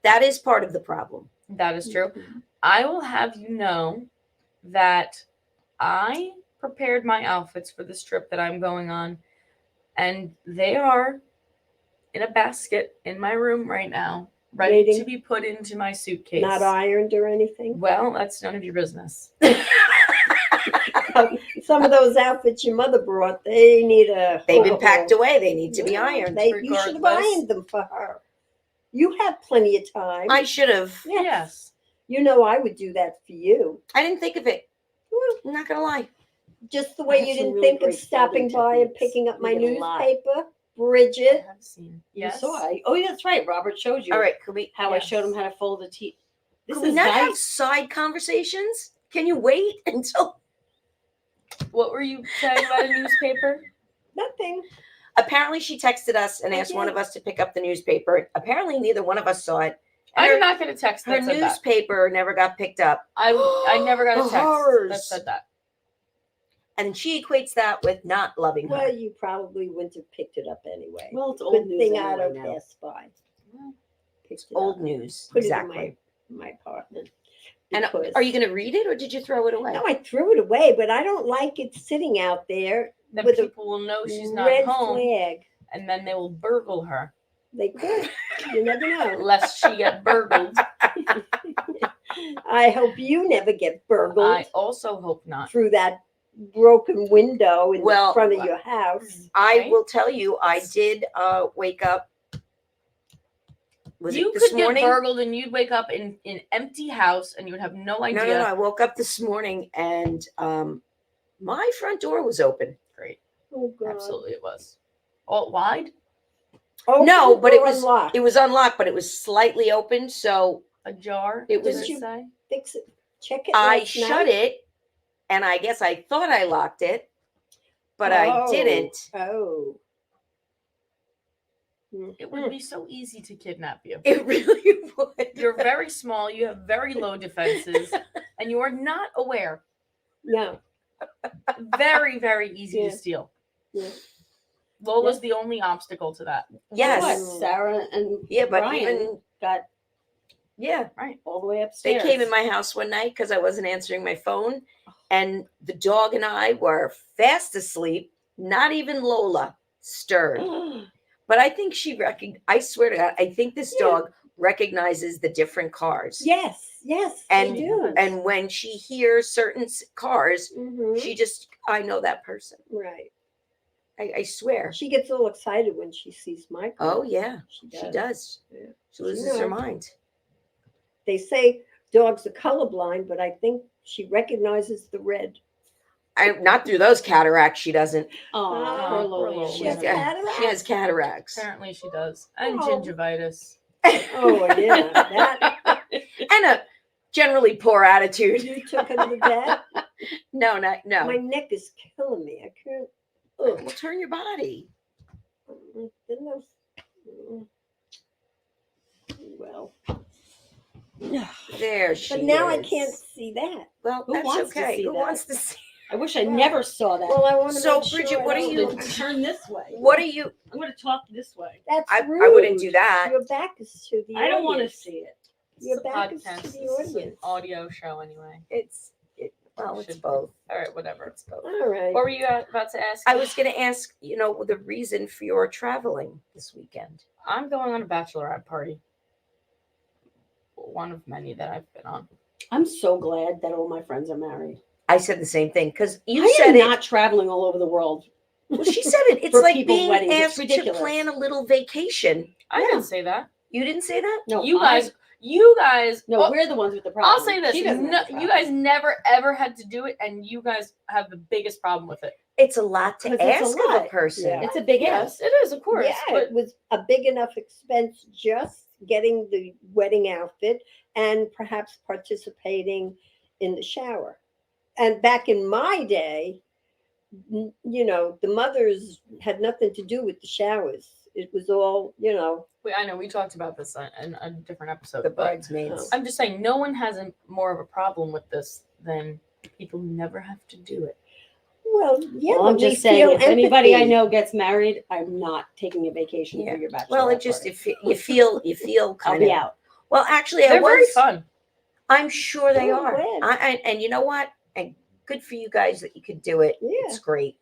Speaker 1: That is part of the problem.
Speaker 2: that is true. I will have you know that I prepared my outfits for this trip that I'm going on, and they are in a basket in my room right now, ready
Speaker 3: Waiting.
Speaker 2: to be put into my suitcase.
Speaker 3: Not ironed or anything?
Speaker 2: Well, that's none of your business.
Speaker 3: Some of those outfits your mother brought, they need a
Speaker 1: They've been
Speaker 3: overhaul.
Speaker 1: packed away. They need to be
Speaker 3: Yeah,
Speaker 1: ironed.
Speaker 3: you should have
Speaker 2: regardless.
Speaker 3: ironed them for her. You have plenty of time.
Speaker 1: I should have.
Speaker 3: Yeah.
Speaker 2: Yes.
Speaker 3: You know I would do that for you.
Speaker 1: I didn't think of it.
Speaker 3: Well,
Speaker 1: I'm not gonna lie.
Speaker 3: just the way
Speaker 4: I
Speaker 3: you
Speaker 4: have some
Speaker 3: didn't
Speaker 4: really
Speaker 3: think of
Speaker 4: great
Speaker 3: stopping
Speaker 4: folding
Speaker 3: by and
Speaker 4: techniques.
Speaker 3: picking up my
Speaker 4: You get a lot.
Speaker 3: newspaper.
Speaker 2: I
Speaker 3: Bridget.
Speaker 2: have seen.
Speaker 4: You
Speaker 2: Yes.
Speaker 4: saw it. Oh, yeah, that's right. Robert showed you
Speaker 1: All right, could we
Speaker 4: how I
Speaker 2: Yes.
Speaker 4: showed him how to fold a tea. This
Speaker 1: could we
Speaker 4: is
Speaker 1: not have
Speaker 4: nice.
Speaker 1: side conversations? Can you wait until
Speaker 2: What were you saying about a newspaper?
Speaker 3: Nothing.
Speaker 1: apparently she texted us and
Speaker 3: I
Speaker 1: asked one
Speaker 3: did.
Speaker 1: of us to pick up the newspaper. Apparently neither one of us saw it. And
Speaker 2: I
Speaker 1: her,
Speaker 2: did not get a text
Speaker 1: her
Speaker 2: that said that.
Speaker 1: newspaper never got picked up.
Speaker 2: I never got a
Speaker 1: The
Speaker 2: text that
Speaker 1: horrors.
Speaker 2: said that.
Speaker 1: And she equates that with not loving
Speaker 3: Well,
Speaker 1: her.
Speaker 3: you probably wouldn't have picked it up anyway.
Speaker 4: Well, it's
Speaker 3: Good
Speaker 4: old news
Speaker 3: thing I
Speaker 4: anyway
Speaker 3: don't
Speaker 4: now.
Speaker 3: pass by.
Speaker 2: Well,
Speaker 3: Picked it
Speaker 1: Old
Speaker 3: up.
Speaker 1: news.
Speaker 3: Put
Speaker 1: Exactly.
Speaker 3: it in my apartment.
Speaker 1: And
Speaker 3: because-
Speaker 1: are you going to read it or did you throw it away?
Speaker 3: No, I threw it away, but I don't like it sitting out there
Speaker 2: then
Speaker 3: with a
Speaker 2: people will know she's not
Speaker 3: red
Speaker 2: home,
Speaker 3: flag.
Speaker 2: and then they will burgle her,
Speaker 3: They could. You never know.
Speaker 2: lest she get burgled.
Speaker 3: I hope you never get burgled
Speaker 2: I also hope not.
Speaker 3: through that broken window in
Speaker 1: Well,
Speaker 3: the front of your house.
Speaker 1: I
Speaker 2: Right?
Speaker 1: will tell you, I did wake up. Was
Speaker 2: You
Speaker 1: it this
Speaker 2: could
Speaker 1: morning?
Speaker 2: get burgled and you'd wake up in an empty house and you would have no idea.
Speaker 1: No. I woke up this morning and my front door was open.
Speaker 2: Great.
Speaker 3: Oh, God.
Speaker 2: Absolutely it was. All wide?
Speaker 3: Oh,
Speaker 1: No, but it was
Speaker 3: unlocked.
Speaker 1: it was unlocked, but it was slightly open. So
Speaker 2: Ajar?
Speaker 1: It
Speaker 2: does
Speaker 1: was-
Speaker 2: it say?
Speaker 3: Fix it. Check it.
Speaker 1: I
Speaker 3: last
Speaker 1: shut
Speaker 3: night.
Speaker 1: it, and I guess I thought I locked it, but I
Speaker 3: Oh,
Speaker 1: didn't.
Speaker 3: Oh.
Speaker 2: It would be so easy to kidnap you.
Speaker 1: It really would.
Speaker 2: You're very small, you have very low defenses, and you are not aware.
Speaker 3: No.
Speaker 2: Very, very easy
Speaker 3: Yeah.
Speaker 2: to steal.
Speaker 3: Yeah.
Speaker 2: Lola's the only obstacle to that.
Speaker 1: Yes.
Speaker 4: What? Sarah and
Speaker 1: Yeah, but
Speaker 4: Brian
Speaker 1: even
Speaker 4: got
Speaker 1: yeah,
Speaker 4: all the way
Speaker 1: they
Speaker 4: upstairs.
Speaker 1: came in my house one night because I wasn't answering my phone, and the dog and I were fast asleep. Not even Lola stirred. But I think she I swear to God, I think this
Speaker 3: Yeah.
Speaker 1: dog recognizes the different cars.
Speaker 3: Yes. Yes.
Speaker 1: And
Speaker 3: they do.
Speaker 1: and when she hears certain cars,
Speaker 3: Mhm.
Speaker 1: she just I know that person.
Speaker 3: Right.
Speaker 1: I swear.
Speaker 3: She gets all excited when she sees my car.
Speaker 1: Oh yeah,
Speaker 3: She
Speaker 1: she does.
Speaker 3: Yeah.
Speaker 1: She loses her
Speaker 3: knows.
Speaker 1: mind.
Speaker 3: They say dogs are colorblind, but I think she recognizes the red.
Speaker 1: I not through those cataracts. She doesn't.
Speaker 4: Oh,
Speaker 3: Oh,
Speaker 4: poor
Speaker 2: poor
Speaker 4: Lola.
Speaker 2: Lola.
Speaker 3: She has
Speaker 2: Yeah.
Speaker 3: cataracts.
Speaker 1: She has cataracts
Speaker 2: Apparently she does. And
Speaker 3: Oh.
Speaker 2: gingivitis.
Speaker 3: Oh yeah, that
Speaker 1: and a generally poor attitude.
Speaker 3: you took her to the vet.
Speaker 1: No.
Speaker 3: My neck is killing me. I can't. Ugh.
Speaker 1: Well, turn your body.
Speaker 3: Didn't those- mm. Well,
Speaker 1: There she
Speaker 3: but now I
Speaker 1: is.
Speaker 3: can't see that.
Speaker 1: Well,
Speaker 4: Who
Speaker 1: that's
Speaker 4: wants to
Speaker 1: okay.
Speaker 4: see
Speaker 1: Who
Speaker 4: that?
Speaker 1: wants to see?
Speaker 4: I wish I
Speaker 3: Well,
Speaker 4: never saw that.
Speaker 3: Well, I want to.
Speaker 1: So,
Speaker 3: make
Speaker 1: Bridget,
Speaker 3: sure I
Speaker 1: what are
Speaker 3: don't-
Speaker 1: you-
Speaker 4: Turn this way.
Speaker 1: What are you?
Speaker 4: I'm going to talk this way.
Speaker 3: That's
Speaker 1: I
Speaker 3: rude.
Speaker 1: wouldn't do that.
Speaker 3: Your back is to the.
Speaker 4: I don't want to
Speaker 3: audience.
Speaker 4: see it.
Speaker 3: Your
Speaker 2: It's a
Speaker 3: back is to
Speaker 2: podcast.
Speaker 3: the
Speaker 2: This is an
Speaker 3: audience.
Speaker 2: audio show anyway.
Speaker 1: Well, it's
Speaker 2: Should-
Speaker 1: both.
Speaker 2: All right, whatever.
Speaker 1: It's both.
Speaker 3: All right.
Speaker 2: What were you about to ask?
Speaker 1: I was going to ask, the reason for your traveling this weekend.
Speaker 2: I'm going on a bachelorette party. One of many that I've been on.
Speaker 4: I'm so glad that all my friends are married.
Speaker 1: I said the same thing because you
Speaker 4: I
Speaker 1: said
Speaker 4: am
Speaker 1: it.
Speaker 4: not traveling all over the world.
Speaker 1: Well, she said it. It's
Speaker 4: For
Speaker 1: like
Speaker 4: people's
Speaker 1: being
Speaker 4: weddings. It's
Speaker 1: asked to
Speaker 4: ridiculous.
Speaker 1: plan a little vacation.
Speaker 2: I
Speaker 4: Yeah.
Speaker 2: didn't say that.
Speaker 1: You didn't say that?
Speaker 4: No,
Speaker 2: You guys.
Speaker 4: No,
Speaker 2: well,
Speaker 4: we're the ones with the problem.
Speaker 2: I'll say this:
Speaker 4: She doesn't
Speaker 2: no,
Speaker 4: have the
Speaker 2: you
Speaker 4: problem.
Speaker 2: guys never ever had to do it, and you guys have the biggest problem with it.
Speaker 1: It's a lot to
Speaker 4: 'Cause it's a
Speaker 1: ask of a
Speaker 4: lot.
Speaker 1: person.
Speaker 3: Yeah.
Speaker 4: It's a big
Speaker 2: Yes,
Speaker 4: ask.
Speaker 2: it is, of course.
Speaker 3: Yeah,
Speaker 2: But
Speaker 3: it was a big enough expense just getting the wedding outfit and perhaps participating in the shower. And back in my day, the mothers had nothing to do with the showers. It was all,
Speaker 2: I know we talked about this in a different episode.
Speaker 1: The
Speaker 2: but
Speaker 1: bridesmaids.
Speaker 2: I'm just saying, no one has more of a problem with this than people who never have to do it.
Speaker 3: well, yeah,
Speaker 4: Well,
Speaker 3: but
Speaker 4: I'm
Speaker 3: we
Speaker 4: just saying,
Speaker 3: feel
Speaker 4: if anybody I
Speaker 3: empathy.
Speaker 4: know gets married, I'm not taking a vacation
Speaker 1: Yeah.
Speaker 4: for your bachelor.
Speaker 1: Well, it just if you feel
Speaker 4: I'll
Speaker 1: kind
Speaker 4: be
Speaker 1: of.
Speaker 4: out.
Speaker 1: Well, actually, I
Speaker 2: They're very
Speaker 1: was.
Speaker 2: fun.
Speaker 1: I'm sure they
Speaker 3: Oh,
Speaker 1: are.
Speaker 3: glad.
Speaker 1: And you know what? And good for you guys that you could do it.
Speaker 3: Yeah.
Speaker 1: It's great.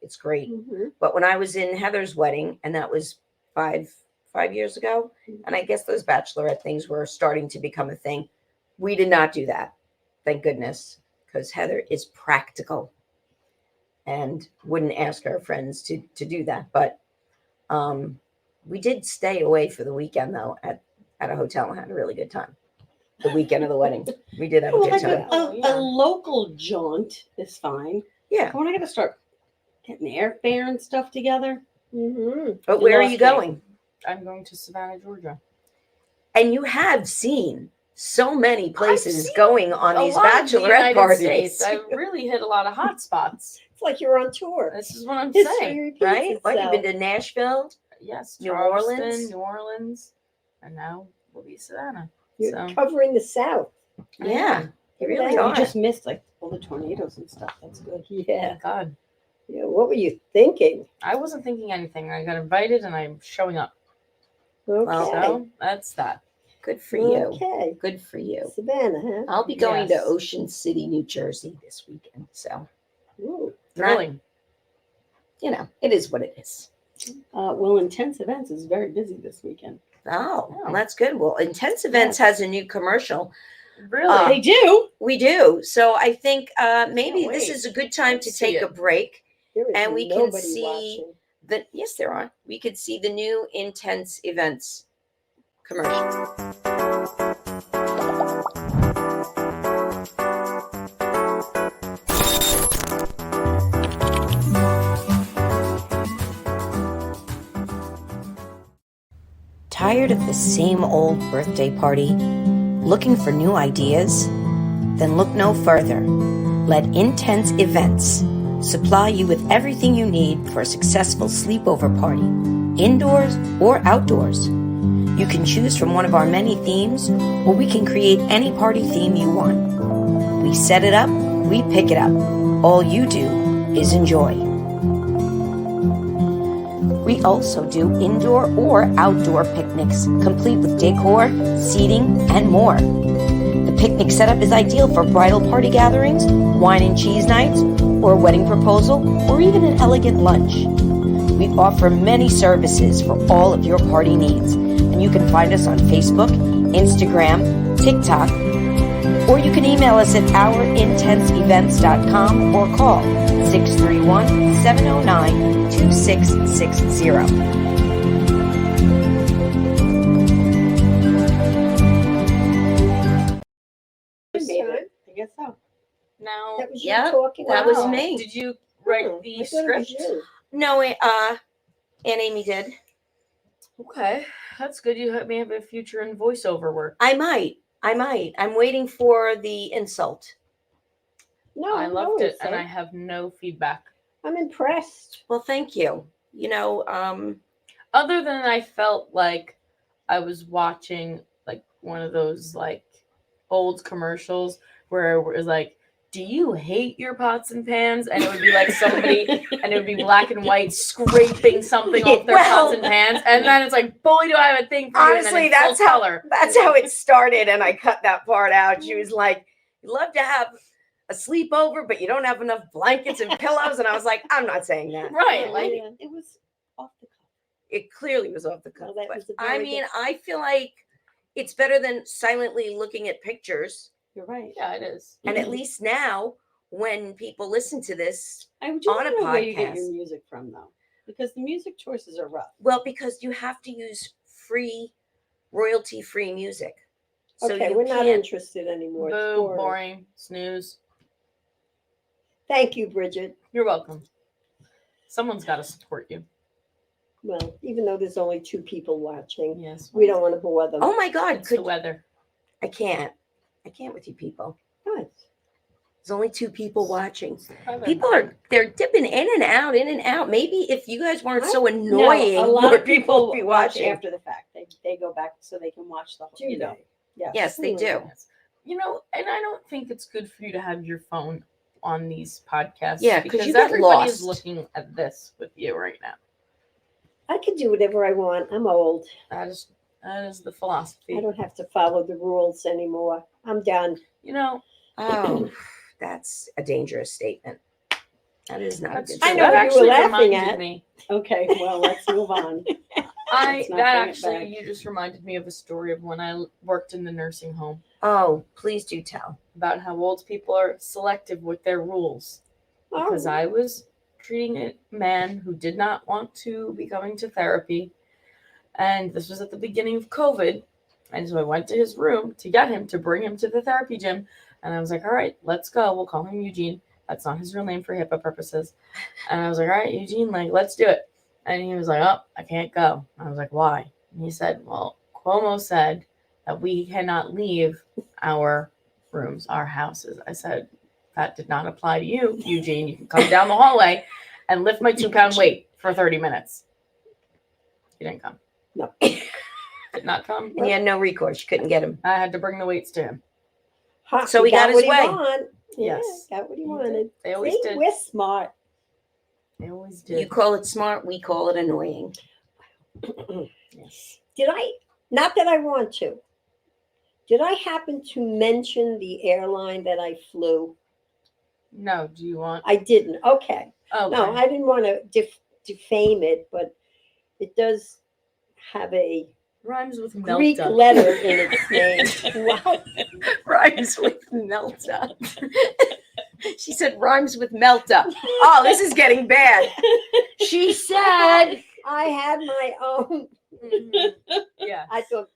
Speaker 1: It's great.
Speaker 3: Mhm.
Speaker 1: But when I was in Heather's wedding, and that was five years ago, and I guess those bachelorette things were starting to become a thing. We did not do that. Thank goodness, because Heather is practical and wouldn't ask our friends to do that. But we did stay away for the weekend though at a hotel and had a really good time. The weekend of the wedding, we did have a
Speaker 4: Well,
Speaker 1: good
Speaker 4: like
Speaker 1: time.
Speaker 2: Oh, yeah.
Speaker 4: a local jaunt is fine.
Speaker 1: Yeah.
Speaker 4: When I got to start getting airfare and stuff together,
Speaker 3: Mm-hmm.
Speaker 1: But
Speaker 4: You
Speaker 1: where are
Speaker 4: lost
Speaker 1: you
Speaker 4: me.
Speaker 1: going?
Speaker 2: I'm going to Savannah, Georgia.
Speaker 1: And you have seen so many places
Speaker 2: seen
Speaker 1: going on
Speaker 2: A
Speaker 1: these
Speaker 2: lot of the
Speaker 1: bachelorette
Speaker 2: United
Speaker 1: parties.
Speaker 2: States. I really hit a lot of hot spots.
Speaker 3: It's like you're on tour.
Speaker 2: This is what I'm
Speaker 3: History
Speaker 2: saying.
Speaker 3: repeats
Speaker 1: Right? What, you've
Speaker 3: itself.
Speaker 1: been to Nashville?
Speaker 2: Yes,
Speaker 1: New
Speaker 2: Charleston,
Speaker 1: Orleans?
Speaker 2: New Orleans, and now we'll be Savannah.
Speaker 3: You're
Speaker 2: So
Speaker 3: covering the South.
Speaker 2: I
Speaker 1: Yeah,
Speaker 2: am.
Speaker 1: you
Speaker 3: Look at
Speaker 1: really
Speaker 3: that.
Speaker 1: are.
Speaker 4: You just missed like all the tornadoes and stuff. That's good.
Speaker 3: Yeah.
Speaker 2: Thank God.
Speaker 3: Yeah. What were you thinking?
Speaker 2: I wasn't thinking anything. I got invited and I'm showing up.
Speaker 3: Okay.
Speaker 1: Well,
Speaker 2: So that's that.
Speaker 1: Good for you.
Speaker 3: Okay.
Speaker 1: Good for you.
Speaker 3: Savannah, huh?
Speaker 1: I'll be going to
Speaker 2: Yes.
Speaker 1: Ocean City, New Jersey this weekend. So,
Speaker 3: Ooh.
Speaker 2: Thrilling.
Speaker 1: it is what it is.
Speaker 4: Well, Intense Events is very busy this weekend.
Speaker 1: Oh,
Speaker 2: Oh.
Speaker 1: well, that's good. Well, Intense Events
Speaker 4: Yes.
Speaker 1: has a new commercial.
Speaker 2: Really?
Speaker 4: They do.
Speaker 1: We do. So I think maybe
Speaker 2: Can't
Speaker 1: this
Speaker 2: wait.
Speaker 1: is a good time
Speaker 2: Let's
Speaker 1: to
Speaker 2: see
Speaker 1: take a
Speaker 2: it.
Speaker 1: break.
Speaker 3: There is
Speaker 1: And we can
Speaker 3: nobody
Speaker 1: see
Speaker 3: watching.
Speaker 1: Yes, there are. We could see the new Intense Events commercial. Tired of the same old birthday party? Looking for new ideas? Then look no further. Let Intense Events supply you with everything you need for a successful sleepover party, indoors or outdoors. You can choose from one of our many themes, or we can create any party theme you want. We set it up, we pick it up. All you do is enjoy. We also do indoor or outdoor picnics, complete with decor, seating, and more. The picnic setup is ideal for bridal party gatherings, wine and cheese nights, or a wedding proposal, or even an elegant lunch. We offer many services for all of your party needs, and you can find us on Facebook, Instagram, TikTok, or you can email us at ourintenseevents.com or call 631-709-2660.
Speaker 3: This
Speaker 4: Made
Speaker 3: time?
Speaker 4: it. I guess so.
Speaker 2: Now,
Speaker 3: That was
Speaker 1: Yep,
Speaker 3: you talking.
Speaker 1: that was
Speaker 3: about?
Speaker 1: me.
Speaker 2: did you write
Speaker 3: Oh,
Speaker 2: the
Speaker 3: I thought it was
Speaker 2: script?
Speaker 3: you.
Speaker 1: No, Aunt Amy did.
Speaker 2: Okay, that's good. You may have a future in voiceover work.
Speaker 1: I might. I'm waiting for the insult.
Speaker 3: No,
Speaker 2: I
Speaker 3: no
Speaker 2: loved it, and I
Speaker 3: insult.
Speaker 2: have no feedback.
Speaker 3: I'm impressed.
Speaker 1: Well, thank you.
Speaker 2: Other than I felt like I was watching like one of those like old commercials where it was like, "Do you hate your pots and pans?" And it would be like somebody, and it would be black and white scraping something off their
Speaker 1: Well-
Speaker 2: pots and pans, and then it's like, "Boy, do I have a thing for you!" And
Speaker 1: Honestly,
Speaker 2: then it's full color.
Speaker 1: that's how it started, and I cut that part out. She was like, "You love to have a sleepover, but you don't have enough blankets and pillows," and I was like, "I'm not saying that."
Speaker 2: Right,
Speaker 3: Oh,
Speaker 2: like
Speaker 3: yeah.
Speaker 4: It was off the cuff.
Speaker 1: It clearly was off the cuff.
Speaker 3: Well, that
Speaker 1: but
Speaker 3: was a
Speaker 1: I
Speaker 3: very
Speaker 1: mean,
Speaker 3: good-
Speaker 1: I feel like it's better than silently looking at pictures.
Speaker 4: You're right.
Speaker 2: yeah, it is.
Speaker 1: And at least now, when people listen to this,
Speaker 4: I do
Speaker 1: on
Speaker 4: want
Speaker 1: a
Speaker 4: to know where you get your
Speaker 1: podcast.
Speaker 4: music from, though, because the music choices are rough.
Speaker 1: well, because you have to use royalty-free music. So
Speaker 3: Okay,
Speaker 1: you
Speaker 3: we're not
Speaker 1: can't-
Speaker 3: interested anymore. It's
Speaker 2: Boo,
Speaker 3: boring.
Speaker 2: boring, snooze.
Speaker 3: Thank you, Bridget.
Speaker 2: You're welcome. Someone's got to support you.
Speaker 3: Well, even though there's only 2 people watching,
Speaker 2: Yes.
Speaker 3: we don't want to bore them.
Speaker 1: Oh my God!
Speaker 2: It's the weather.
Speaker 1: I can't with you people.
Speaker 3: Good.
Speaker 1: There's only 2 people watching.
Speaker 2: Weather.
Speaker 1: People they're dipping in and out, in and out. Maybe if you guys weren't so
Speaker 4: No,
Speaker 1: annoying,
Speaker 4: a lot
Speaker 1: more
Speaker 4: of people
Speaker 1: would be
Speaker 4: watch
Speaker 1: watching.
Speaker 4: after the fact. They go back so they can watch the whole.
Speaker 3: Do
Speaker 4: You know.
Speaker 3: they?
Speaker 1: Yes, they do.
Speaker 2: Yes. You know, and I don't think it's good for you to have your phone on these podcasts.
Speaker 1: Yeah, 'cause
Speaker 2: because
Speaker 1: you get
Speaker 2: everybody is
Speaker 1: lost.
Speaker 2: looking at this with you right now.
Speaker 3: I can do whatever I want. I'm old.
Speaker 2: That is the
Speaker 3: I
Speaker 2: philosophy.
Speaker 3: don't have to follow the rules anymore. I'm done.
Speaker 2: You know,
Speaker 1: Oh, that's a dangerous statement. That is not a
Speaker 2: that's
Speaker 1: good
Speaker 2: true.
Speaker 3: I know
Speaker 2: That
Speaker 3: what you
Speaker 2: actually
Speaker 3: were laughing
Speaker 2: reminded
Speaker 3: at.
Speaker 2: me.
Speaker 4: Okay, well, let's move on. Let's not
Speaker 2: That
Speaker 4: bring it
Speaker 2: actually,
Speaker 4: back.
Speaker 2: you just reminded me of a story of when I worked in the nursing home
Speaker 1: Oh, please do tell.
Speaker 2: about how old people are selective with their rules. Because I was treating a man who did not want to be going to therapy. And this was at the beginning of COVID. And so I went to his room to get him to bring him to the therapy gym. And I was like, all right, let's go. We'll call him Eugene. That's not his real name for HIPAA purposes. And I was like, all right, Eugene, like, let's do it. And he was like, "Oh, I can't go." I was like, "Why?" And he said, "Well, Cuomo said that we cannot leave our rooms, our houses." I said, "That did not apply to you, Eugene. You can come down the hallway and lift my 2-pound weight for 30 minutes." He didn't come.
Speaker 3: No.
Speaker 2: Did not come.
Speaker 1: And he had no recourse. You couldn't get him.
Speaker 2: I had to bring the weights to him.
Speaker 3: Ha,
Speaker 1: So he got his
Speaker 3: what
Speaker 1: way.
Speaker 3: He want.
Speaker 2: Yes.
Speaker 3: Yeah, got what he
Speaker 2: He
Speaker 3: wanted.
Speaker 2: did. They always
Speaker 3: See,
Speaker 2: did.
Speaker 3: we're smart.
Speaker 2: They always
Speaker 1: You
Speaker 2: did.
Speaker 1: call it smart, we call it annoying.
Speaker 2: Yes.
Speaker 3: Did I, not that I want to, did I happen to mention the airline that I flew?
Speaker 2: No, do you want?
Speaker 3: I didn't. Okay.
Speaker 2: Oh,
Speaker 3: No, I didn't want to defame it, but it does have a
Speaker 2: rhymes with
Speaker 3: Greek
Speaker 2: Melta.
Speaker 3: letter in its name. Wow.
Speaker 1: Rhymes with Melta. She said rhymes with Melta. Oh, this is getting bad. She said.
Speaker 3: I had my own.
Speaker 2: Mhm. Yeah.
Speaker 3: I thought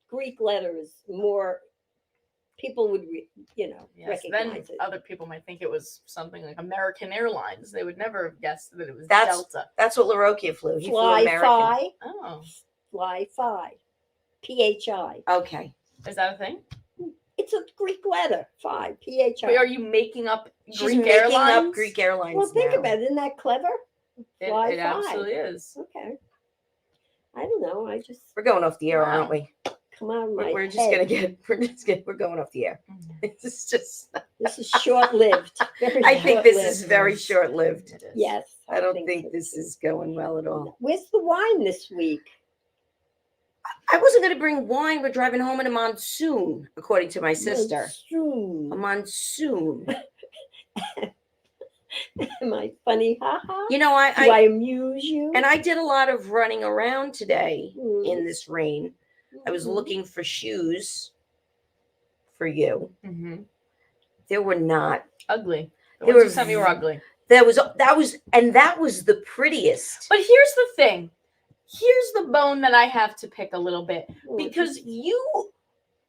Speaker 3: Greek letters more people would,
Speaker 2: Yes. Then
Speaker 3: recognize it.
Speaker 2: other people might think it was something like American Airlines. They would never have guessed that it was
Speaker 1: That's-
Speaker 2: Delta.
Speaker 1: That's what LaRocchia flew. He flew
Speaker 3: Fly
Speaker 1: American.
Speaker 3: Phi,
Speaker 2: Oh,
Speaker 3: Fly Phi, PHI.
Speaker 1: Okay.
Speaker 2: is that a thing?
Speaker 3: It's a Greek letter, Phi, PHI.
Speaker 2: Wait, are you making up
Speaker 1: She's
Speaker 2: Greek
Speaker 1: making
Speaker 2: Airlines?
Speaker 1: up Greek Airlines.
Speaker 3: Well, think
Speaker 1: now.
Speaker 3: about it. Isn't that clever? Fly
Speaker 2: It
Speaker 3: Phi.
Speaker 2: absolutely is.
Speaker 3: Okay. I don't know. I just
Speaker 1: We're going off the air,
Speaker 2: Wow.
Speaker 1: aren't we?
Speaker 3: come out of my
Speaker 1: We're just
Speaker 3: head.
Speaker 1: we're going off the air. It's just.
Speaker 3: This is short-lived. Very
Speaker 1: I think this is
Speaker 3: short-lived.
Speaker 1: very short-lived.
Speaker 2: It is.
Speaker 3: Yes.
Speaker 1: I don't think
Speaker 3: so,
Speaker 1: this
Speaker 3: too.
Speaker 1: is going well at all.
Speaker 3: Where's the wine this week?
Speaker 1: I wasn't going to bring wine. We're driving home in a monsoon, according to my sister. A
Speaker 3: Monsoon.
Speaker 1: monsoon.
Speaker 3: Am I funny? Ha ha.
Speaker 1: You know,
Speaker 3: Do I amuse you?
Speaker 1: and I did a lot of running around today
Speaker 3: Mm.
Speaker 1: in this rain. I was
Speaker 3: Mhm.
Speaker 1: looking for shoes for you.
Speaker 2: Mhm.
Speaker 1: There were not.
Speaker 2: Ugly. The
Speaker 1: They
Speaker 2: ones you
Speaker 1: were
Speaker 2: sent me were ugly.
Speaker 1: That was the prettiest.
Speaker 2: But here's the thing. Here's the bone that I have to pick a little bit.
Speaker 3: Mm.
Speaker 2: Because you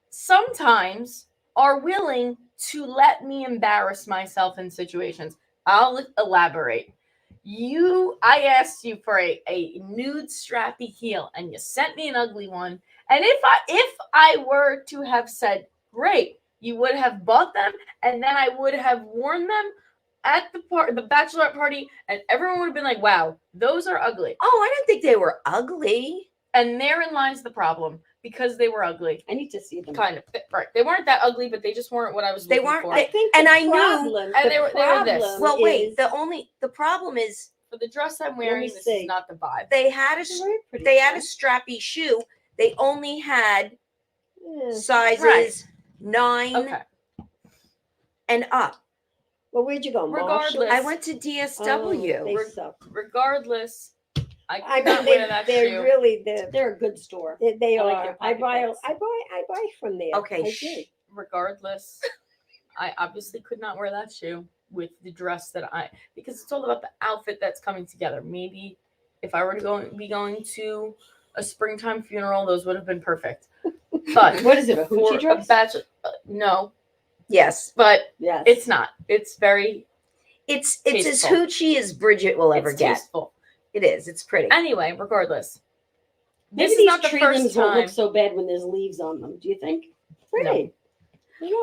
Speaker 2: sometimes are willing to let me embarrass myself in situations. I'll elaborate. I asked you for a nude strappy heel, and you sent me an ugly one. And if I were to have said, "Great," you would have bought them, and then I would have worn them at the bachelorette party, and everyone would have been like, "Wow, those are ugly."
Speaker 1: Oh, I didn't think they were ugly.
Speaker 2: And therein lies the problem, because they were ugly.
Speaker 4: I need to see them.
Speaker 2: Kind of right. They weren't that ugly, but they just weren't what I was
Speaker 1: They
Speaker 2: looking
Speaker 1: weren't-
Speaker 2: for.
Speaker 3: I think
Speaker 1: And
Speaker 3: the
Speaker 1: I knew-
Speaker 3: problem,
Speaker 2: and
Speaker 3: the
Speaker 2: they were this.
Speaker 3: problem
Speaker 1: Well, wait.
Speaker 3: is-
Speaker 1: The problem is
Speaker 2: For the dress I'm
Speaker 3: me
Speaker 2: wearing, this
Speaker 3: see.
Speaker 2: is not the vibe.
Speaker 1: they had a
Speaker 3: They're very pretty
Speaker 1: they had a
Speaker 3: dress.
Speaker 1: strappy shoe. They only had
Speaker 3: Yeah.
Speaker 1: sizes
Speaker 2: Right.
Speaker 1: 9
Speaker 2: Okay.
Speaker 1: and up.
Speaker 3: Well, where'd you go,
Speaker 2: Regardless.
Speaker 3: Marshall?
Speaker 1: I went to DSW.
Speaker 3: Oh, they
Speaker 2: Reg-
Speaker 3: suck.
Speaker 2: Regardless, I
Speaker 3: I
Speaker 2: cannot
Speaker 3: mean,
Speaker 2: wear that
Speaker 3: they're
Speaker 2: shoe.
Speaker 3: really
Speaker 4: They're a good store.
Speaker 3: they
Speaker 4: I like
Speaker 3: are.
Speaker 4: their
Speaker 3: I buy
Speaker 4: pocketbooks.
Speaker 3: from there.
Speaker 1: Okay,
Speaker 3: I
Speaker 1: shh.
Speaker 3: do.
Speaker 2: Regardless, I obviously could not wear that shoe with the dress because it's all about the outfit that's coming together. Maybe if I were to be going to a springtime funeral, those would have been perfect. But
Speaker 4: What is it, a
Speaker 2: for
Speaker 4: hoochie dress?
Speaker 2: a bachelor, no,
Speaker 1: Yes,
Speaker 2: but
Speaker 3: Yes.
Speaker 2: it's not. It's very
Speaker 1: it's as
Speaker 2: Tasteful.
Speaker 1: hoochie as Bridget will ever
Speaker 2: it's
Speaker 1: get.
Speaker 2: tasteful.
Speaker 1: It is. It's pretty.
Speaker 2: Anyway, regardless,
Speaker 4: Maybe
Speaker 2: this is
Speaker 4: these
Speaker 2: not the
Speaker 4: tree
Speaker 2: first
Speaker 4: limbs won't
Speaker 2: time.
Speaker 4: look so bad when there's leaves on them. Do you think?
Speaker 3: Pretty.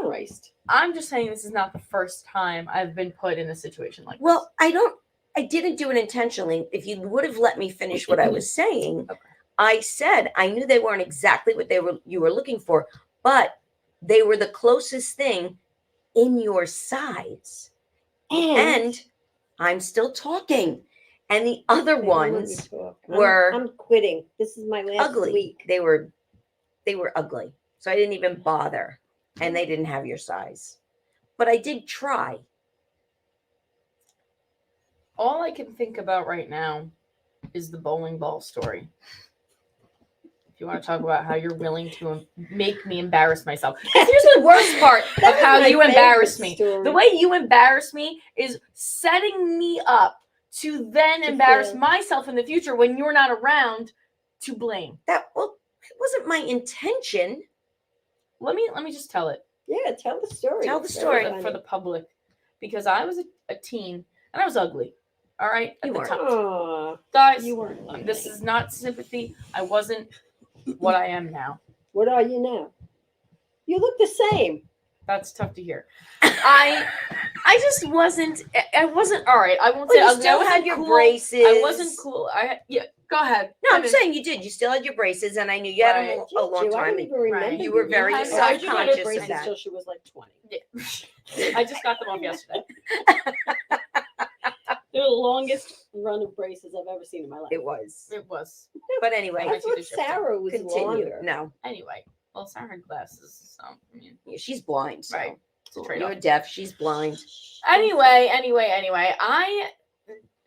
Speaker 4: Christ.
Speaker 2: I'm just saying this is not the first time I've been put in a situation like
Speaker 1: Well, I didn't do it intentionally. If you would have let me finish what I was saying,
Speaker 2: Okay.
Speaker 1: I said I knew they weren't exactly what you were looking for, but they were the closest thing in your size. And I'm still talking. And the other
Speaker 3: They won't let me
Speaker 1: ones
Speaker 3: talk.
Speaker 1: were
Speaker 3: I'm quitting. This is my last
Speaker 1: ugly.
Speaker 3: week.
Speaker 1: They were ugly. So I didn't even bother. And they didn't have your size. But I did try.
Speaker 2: All I can think about right now is the bowling ball story. If you want to talk about how you're willing to make me embarrass myself. 'Cause here's the worst part
Speaker 3: That
Speaker 2: of
Speaker 3: was
Speaker 2: how
Speaker 3: my
Speaker 2: you embarrass
Speaker 3: favorite
Speaker 2: me.
Speaker 3: story.
Speaker 2: The way you embarrass me is setting me up to then
Speaker 3: To
Speaker 2: embarrass
Speaker 3: fail.
Speaker 2: myself in the future when you're not around to blame.
Speaker 1: It wasn't my intention.
Speaker 2: Let me just tell it.
Speaker 3: Yeah, tell the story.
Speaker 1: Tell the
Speaker 3: It's
Speaker 1: story.
Speaker 3: very
Speaker 2: for the
Speaker 3: funny.
Speaker 2: public, because I was a teen and I was ugly. All right,
Speaker 1: You
Speaker 2: at the
Speaker 1: weren't.
Speaker 2: time.
Speaker 3: Aw. No,
Speaker 2: Guys,
Speaker 3: you weren't. Like
Speaker 2: this
Speaker 3: me.
Speaker 2: is not sympathy. I wasn't what I am now.
Speaker 3: What are you now? You look the same.
Speaker 2: That's tough to hear. I just wasn't. I wasn't all right. I won't
Speaker 1: Well,
Speaker 2: say.
Speaker 1: you
Speaker 2: I
Speaker 1: still
Speaker 2: wasn't
Speaker 1: had your
Speaker 2: cool.
Speaker 1: braces.
Speaker 2: I wasn't cool. Yeah. Go ahead.
Speaker 1: No, I'm
Speaker 2: Finish.
Speaker 1: saying you did. You still had your braces, and I knew you had them
Speaker 2: Right.
Speaker 1: a long
Speaker 3: Did you? I
Speaker 1: time.
Speaker 3: don't even remember.
Speaker 2: Right.
Speaker 1: You were
Speaker 3: you
Speaker 1: very
Speaker 2: had-
Speaker 3: How'd you get her
Speaker 1: self-conscious of
Speaker 3: braces
Speaker 1: that.
Speaker 3: till she was like 20?
Speaker 2: Yeah. I just got them off yesterday.
Speaker 4: They're the longest run of braces I've ever seen in my life.
Speaker 1: It was.
Speaker 2: It was.
Speaker 1: But
Speaker 2: I
Speaker 1: anyway,
Speaker 2: see
Speaker 3: thought
Speaker 2: the shift.
Speaker 3: Sarah was
Speaker 1: continue.
Speaker 3: longer.
Speaker 1: No,
Speaker 2: Anyway, well, Sarah had glasses, so I mean,
Speaker 1: yeah, she's blind. So.
Speaker 2: right. It's a trade-off.
Speaker 1: You're deaf. She's blind.
Speaker 2: Anyway, I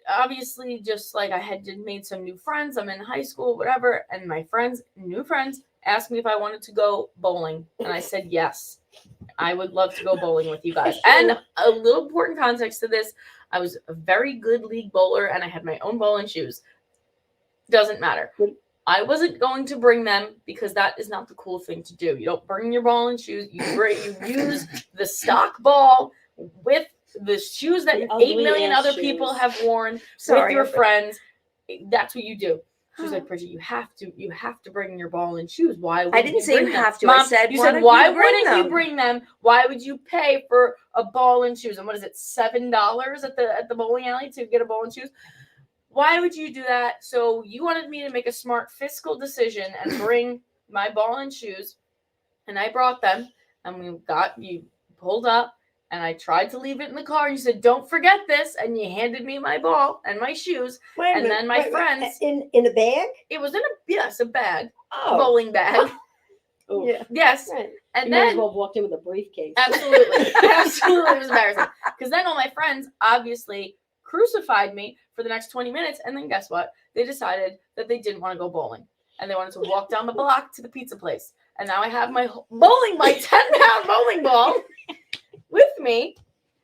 Speaker 2: obviously just like I had made some new friends. I'm in high school, whatever, and my new friends, asked me if I wanted to go bowling, and I said yes. I would love to go bowling with you guys. And a little important context to this, I was a very good league bowler, and I had my own bowling shoes. Doesn't matter. I wasn't going to bring them because that is not the cool thing to do. You don't bring your ball and shoes. You use the stock ball with the shoes that
Speaker 4: The
Speaker 2: 8
Speaker 4: ugly
Speaker 2: million
Speaker 4: ass
Speaker 2: other people
Speaker 4: shoes.
Speaker 2: have worn with
Speaker 1: Sorry,
Speaker 2: your
Speaker 1: but-
Speaker 2: friends. That's what you do. She was like, Bridget, you have to bring your ball and shoes. Why would
Speaker 1: I didn't
Speaker 2: you
Speaker 1: say
Speaker 2: bring
Speaker 1: you
Speaker 2: them?
Speaker 1: have to. I
Speaker 2: Mom,
Speaker 1: said,
Speaker 2: you
Speaker 1: why
Speaker 2: said,
Speaker 1: don't
Speaker 2: why
Speaker 1: you bring
Speaker 2: wouldn't you
Speaker 1: them?
Speaker 2: bring them? Why would you pay for a ball and shoes? And what is it, $7 at the bowling alley to get a ball and shoes? Why would you do that? So you wanted me to make a smart fiscal decision and bring my ball and shoes, and I brought them, and you pulled up, and I tried to leave it in the car. You said, "Don't forget this," and you handed me my ball and my shoes.
Speaker 3: Wait a
Speaker 2: And
Speaker 3: minute,
Speaker 2: then my friends-
Speaker 3: in a bag.
Speaker 2: It was in a bag, a
Speaker 3: Oh,
Speaker 2: bowling bag.
Speaker 4: Oh,
Speaker 3: yeah.
Speaker 2: Yes,
Speaker 3: Right.
Speaker 2: and
Speaker 4: you might as
Speaker 2: then
Speaker 4: well have walked in with a briefcase.
Speaker 2: absolutely, absolutely, it was embarrassing because then all my friends obviously crucified me for the next 20 minutes, and then guess what? They decided that they didn't want to go bowling, and they wanted to walk down the block to the pizza place. And now I have my 10-pound bowling ball with me,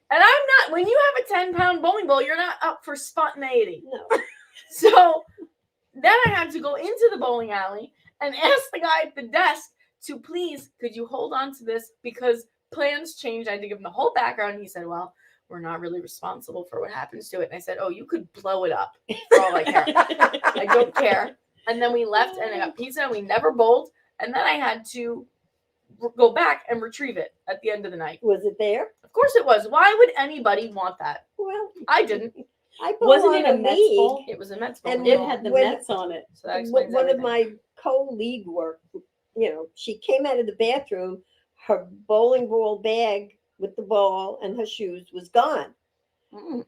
Speaker 2: and I'm not. When you have a 10-pound bowling ball, you're not up for spontaneity.
Speaker 3: No.
Speaker 2: So then I had to go into the bowling alley and ask the guy at the desk to please, could you hold on to this because plans changed. I had to give him the whole background. And he said, well, we're not really responsible for what happens to it. And I said, oh, you could blow it up for all I care. I don't care. And then we left and I got pizza and we never bowled. And then I had to go back and retrieve it at the end of the night.
Speaker 3: Was it there?
Speaker 2: Of course it was. Why would anybody want that?
Speaker 3: Well,
Speaker 2: I didn't.
Speaker 3: I bought
Speaker 4: Wasn't
Speaker 3: on
Speaker 4: it a Mets
Speaker 3: league.
Speaker 4: ball?
Speaker 2: It was a Mets
Speaker 3: And
Speaker 2: bowling
Speaker 4: It
Speaker 2: ball.
Speaker 4: had the
Speaker 3: When-
Speaker 4: Mets on it.
Speaker 2: So that explains
Speaker 3: One of
Speaker 2: everything.
Speaker 3: my co-league work, she came out of the bathroom, her bowling ball bag with the ball and her shoes was gone.
Speaker 1: Mm.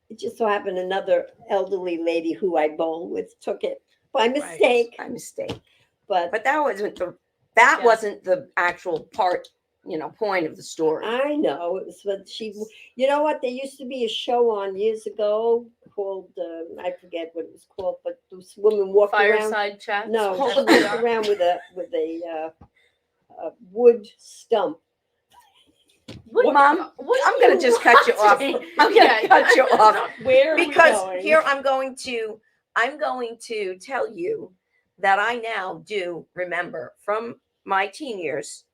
Speaker 3: It just so happened another elderly lady who I bowl with took it by mistake.
Speaker 1: By mistake.
Speaker 3: But
Speaker 1: But that wasn't the
Speaker 2: Yeah.
Speaker 1: wasn't the actual point of the story.
Speaker 3: I know it was what she. You know what? There used to be a show on years ago called I forget what it was called, but this woman walked around.
Speaker 2: Fireside chat.
Speaker 3: No, she walked around with a wood stump.
Speaker 1: Mom,
Speaker 2: what
Speaker 1: I'm
Speaker 2: are
Speaker 1: gonna
Speaker 2: you
Speaker 1: just cut you off.
Speaker 2: watching?
Speaker 1: I'm gonna cut you off
Speaker 4: Where are we
Speaker 1: because
Speaker 4: going?
Speaker 1: here I'm going to tell you that I now do remember from my teen years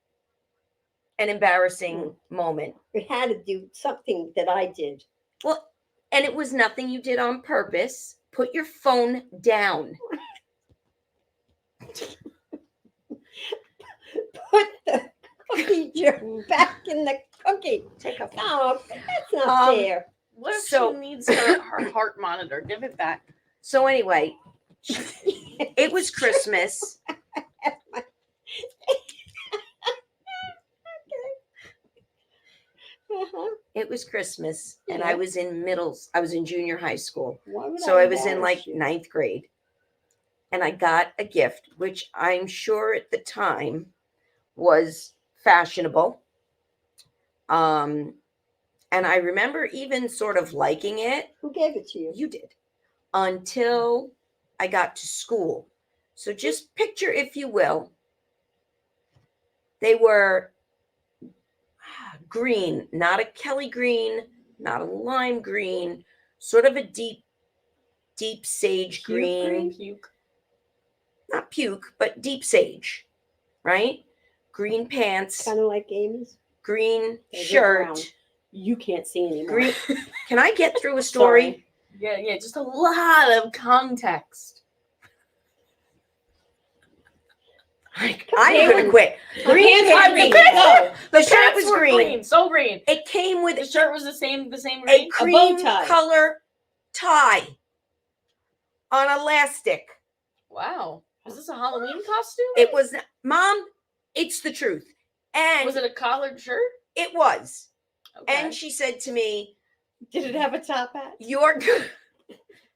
Speaker 1: an embarrassing moment.
Speaker 3: It had to do something that I did.
Speaker 1: Well, and it was nothing you did on purpose. Put your phone down.
Speaker 3: Put the cookie jar back in the cookie.
Speaker 1: Take a
Speaker 3: No, that's not fair.
Speaker 2: What if
Speaker 1: So-
Speaker 2: she needs her heart monitor? Give it back.
Speaker 1: So anyway, it was Christmas.
Speaker 3: Uh-huh.
Speaker 1: It was Christmas, and
Speaker 3: Yeah.
Speaker 1: I was in junior high school.
Speaker 3: Why would
Speaker 1: So I was in like
Speaker 3: embarrass you?
Speaker 1: 9th grade. And I got a gift, which I'm sure at the time was fashionable. And I remember even sort of liking it.
Speaker 3: Who gave it to you?
Speaker 1: You did. Until I got to school. So just picture, if you will, they were green, not a Kelly green, not a lime green, sort of a deep sage green.
Speaker 2: Puke.
Speaker 1: Not puke, but deep sage, right? Green pants,
Speaker 3: Kind of like Amy's.
Speaker 1: green
Speaker 4: They're
Speaker 1: shirt,
Speaker 4: brown. You can't see anymore.
Speaker 1: green. Can I get through a story?
Speaker 2: Yeah, just a lot of context.
Speaker 1: Like, I'm gonna quit.
Speaker 4: The
Speaker 1: Green
Speaker 4: pants
Speaker 1: can't
Speaker 4: were
Speaker 1: be
Speaker 4: green.
Speaker 1: green.
Speaker 4: Go.
Speaker 1: The shirt
Speaker 2: pants
Speaker 1: was
Speaker 2: were
Speaker 1: green.
Speaker 2: So green.
Speaker 1: It came with
Speaker 2: The shirt was the same
Speaker 1: a
Speaker 2: green.
Speaker 1: cream
Speaker 4: tie.
Speaker 1: color tie on elastic.
Speaker 2: Wow. Was this a Halloween costume?
Speaker 1: It was, Mom, it's the truth. And
Speaker 2: Was it a collared shirt?
Speaker 1: it was.
Speaker 2: Okay.
Speaker 1: And she said to me,
Speaker 3: Did it have a top hat?
Speaker 1: You're good.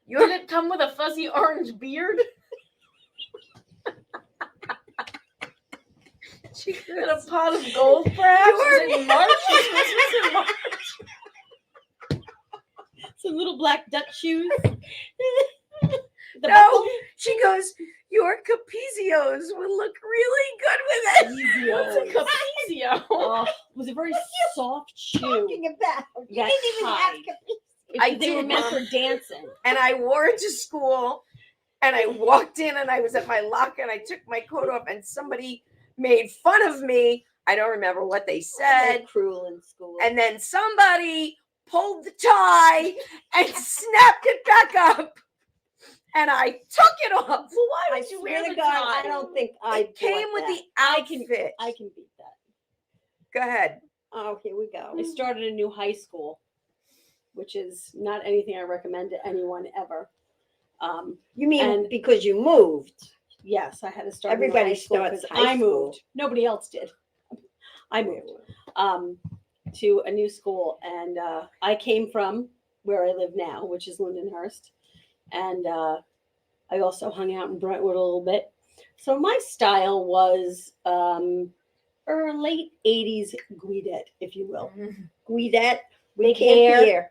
Speaker 2: Did it come with a fuzzy orange beard?
Speaker 1: She
Speaker 2: And a pot of gold, perhaps? Was it in March? Was Christmas in March?
Speaker 4: Some little black duck shoes. The
Speaker 1: No,
Speaker 4: buckle.
Speaker 1: she goes, Your capizios would look really good with it.
Speaker 2: What's a capizio?
Speaker 4: Oh, it was a very soft shoe.
Speaker 3: Talking about. You
Speaker 4: That
Speaker 3: didn't even have
Speaker 4: tied.
Speaker 3: to.
Speaker 1: I
Speaker 4: They were
Speaker 1: did,
Speaker 4: meant
Speaker 1: Mom.
Speaker 4: for dancing.
Speaker 1: And I wore it to school. And I walked in and I was at my locker and I took my coat off and somebody made fun of me. I don't remember what they
Speaker 3: They're
Speaker 1: said.
Speaker 3: cruel in school.
Speaker 1: And then somebody pulled the tie and snapped it back up. And I took it off.
Speaker 2: Well, why
Speaker 3: I
Speaker 2: would you
Speaker 3: swear
Speaker 2: wear
Speaker 3: to
Speaker 2: the
Speaker 3: God,
Speaker 2: tie?
Speaker 3: I don't think I
Speaker 1: It came
Speaker 3: bought
Speaker 1: with
Speaker 3: that.
Speaker 1: the outfit.
Speaker 4: I can beat that.
Speaker 1: Go ahead.
Speaker 3: Oh, here we go.
Speaker 4: I started a new high school, which is not anything I recommend to anyone ever.
Speaker 3: You mean
Speaker 4: and-
Speaker 3: because you moved?
Speaker 4: Yes, I had to start. a new
Speaker 3: Everybody
Speaker 4: high school
Speaker 3: starts
Speaker 4: 'cause
Speaker 3: high
Speaker 4: I
Speaker 3: school.
Speaker 4: moved. Nobody else did. I moved to a new school, and I came from where I live now, which is Lindenhurst, and I also hung out in Brentwood a little bit. So my style was late '80s Guidette, if you will.
Speaker 3: Guidette, we
Speaker 4: Big
Speaker 3: can't
Speaker 4: hair.
Speaker 3: hear.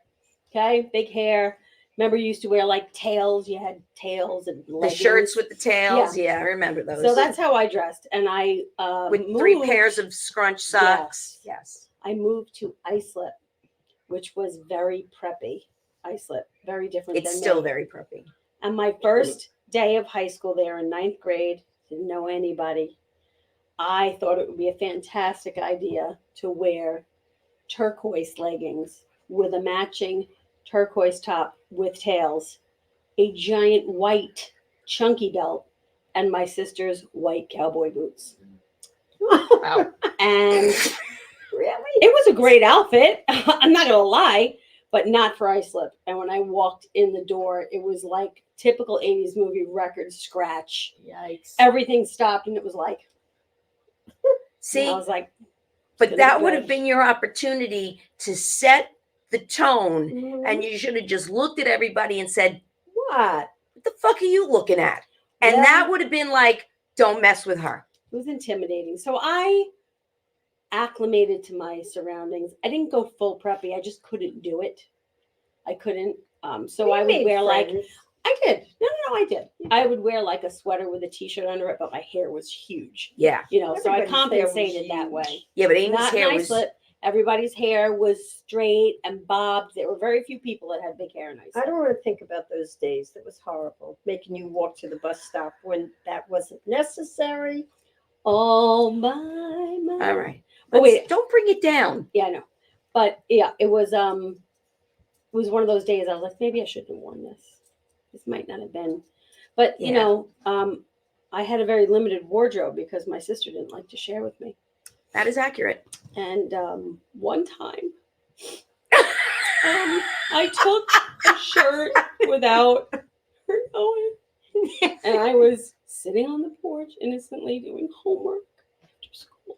Speaker 4: Okay, big hair. Remember, you used to wear like tails. You had tails and
Speaker 1: The
Speaker 4: leggings.
Speaker 1: shirts with the tails. Yeah, I remember those.
Speaker 4: So that's how I dressed, and I
Speaker 1: with three
Speaker 4: moved-
Speaker 1: pairs of scrunch socks. Yes.
Speaker 4: I moved to Islip, which was very preppy. Islip, very different.
Speaker 1: It's
Speaker 4: than
Speaker 1: still
Speaker 4: me.
Speaker 1: very preppy.
Speaker 4: And my first day of high school there in 9th grade, didn't know anybody. I thought it would be a fantastic idea to wear turquoise leggings with a matching turquoise top with tails, a giant white chunky belt, and my sister's white cowboy boots.
Speaker 2: Wow.
Speaker 4: And
Speaker 3: Really?
Speaker 4: it was a great outfit. I'm not gonna lie, but not for Islip. And when I walked in the door, it was like typical 80s movie record scratch.
Speaker 2: Yikes.
Speaker 4: Everything stopped, and it was like,
Speaker 1: See,
Speaker 4: I was like,
Speaker 1: but
Speaker 4: gonna
Speaker 1: that
Speaker 4: be
Speaker 1: would have
Speaker 4: good.
Speaker 1: been your opportunity to set the tone,
Speaker 3: Mhm.
Speaker 1: and you should have just looked at everybody and said,
Speaker 3: What?
Speaker 1: "What the fuck are you looking at?" And
Speaker 3: Yeah.
Speaker 1: that would have been like, "Don't mess with her."
Speaker 4: it was intimidating. So I acclimated to my surroundings. I didn't go full preppy. I just couldn't do it. I couldn't. So
Speaker 3: We
Speaker 4: I would
Speaker 3: made
Speaker 4: wear like
Speaker 3: friends.
Speaker 4: I did. No, I did. I would wear like a sweater with a t-shirt under it, but my hair was huge.
Speaker 1: Yeah,
Speaker 4: You know, so I
Speaker 3: Everybody's hair was
Speaker 4: compensated that
Speaker 3: huge.
Speaker 4: way.
Speaker 1: yeah, but Amy's
Speaker 4: Not
Speaker 1: hair
Speaker 4: an
Speaker 1: was.
Speaker 4: Islip. Everybody's hair was straight and bobbed. There were very few people that had big hair in Islip.
Speaker 3: I don't want to think about those days. That was horrible. Making you walk to the bus stop when that wasn't necessary.
Speaker 4: All by my.
Speaker 1: All right,
Speaker 4: But
Speaker 1: Let's-
Speaker 4: wait,
Speaker 1: don't bring it down.
Speaker 4: yeah, I know. But yeah, it was one of those days I was like, maybe I shouldn't have worn this. This might not have been. But you
Speaker 1: Yeah.
Speaker 4: know, I had a very limited wardrobe because my sister didn't like to share with me.
Speaker 1: That is accurate.
Speaker 4: And one time, I took a shirt without her knowing. And I was sitting on the porch innocently doing homework after school.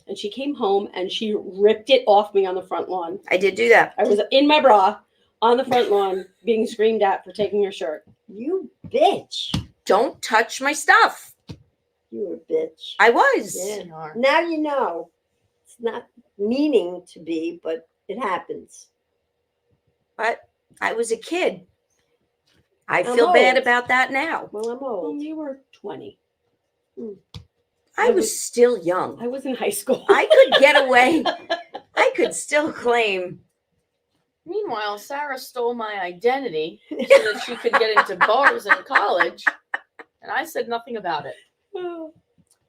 Speaker 4: And she came home and she ripped it off me on the front lawn.
Speaker 1: I did do that.
Speaker 4: I was in my bra on the front lawn being screamed at for taking her shirt.
Speaker 3: You bitch.
Speaker 1: Don't touch my stuff.
Speaker 3: You were a bitch.
Speaker 1: I was.
Speaker 3: Yeah. Now you know. It's not meaning to be, but it happens.
Speaker 1: But I was a kid. I
Speaker 3: I'm
Speaker 1: feel bad
Speaker 3: old.
Speaker 1: about that now.
Speaker 3: Well, I'm
Speaker 4: Well,
Speaker 3: old.
Speaker 4: you were 20.
Speaker 1: I was still young.
Speaker 4: I was in high school.
Speaker 1: I could get away. I could still claim.
Speaker 2: Meanwhile, Sarah stole my identity so that she could get into bars in college, and I said nothing about it.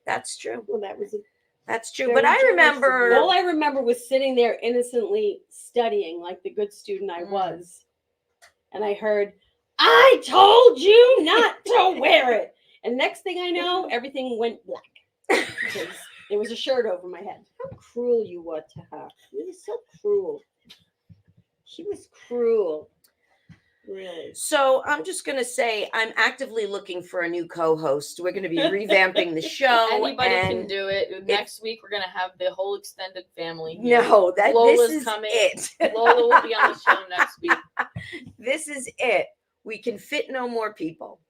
Speaker 1: That's true.
Speaker 3: Well, that was a
Speaker 1: That's true.
Speaker 3: Very
Speaker 1: But I
Speaker 3: jealous of
Speaker 1: remember.
Speaker 4: All I remember was sitting there innocently studying like the good student I was. and I heard, "I told you not to wear it." And next thing I know, everything went black because there was a shirt over my head.
Speaker 3: How cruel you were to her. You were so cruel. She was cruel. Really.
Speaker 1: So I'm just going to say I'm actively looking for a new co-host. We're going to be revamping the show.
Speaker 2: Anybody can
Speaker 1: and
Speaker 2: do it. Next week we're gonna have the whole extended family here.
Speaker 1: No, this
Speaker 2: Lola's
Speaker 1: is
Speaker 2: coming.
Speaker 1: it.
Speaker 2: Lola will be on the show next week.
Speaker 1: This is it. We can fit no more people.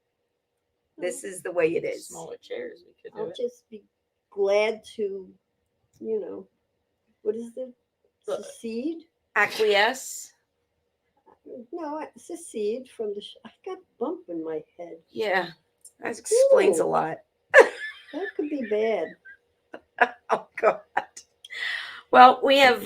Speaker 1: This is the way it is.
Speaker 2: Smaller chairs. We could do
Speaker 3: I'll
Speaker 2: it.
Speaker 3: just be glad to, what is the secede?
Speaker 1: Acquiesce.
Speaker 3: No, secede from the. I got bump in my head.
Speaker 1: Yeah, that explains a
Speaker 3: Ooh.
Speaker 1: lot.
Speaker 3: That could be bad.
Speaker 1: Oh God. Well, we have.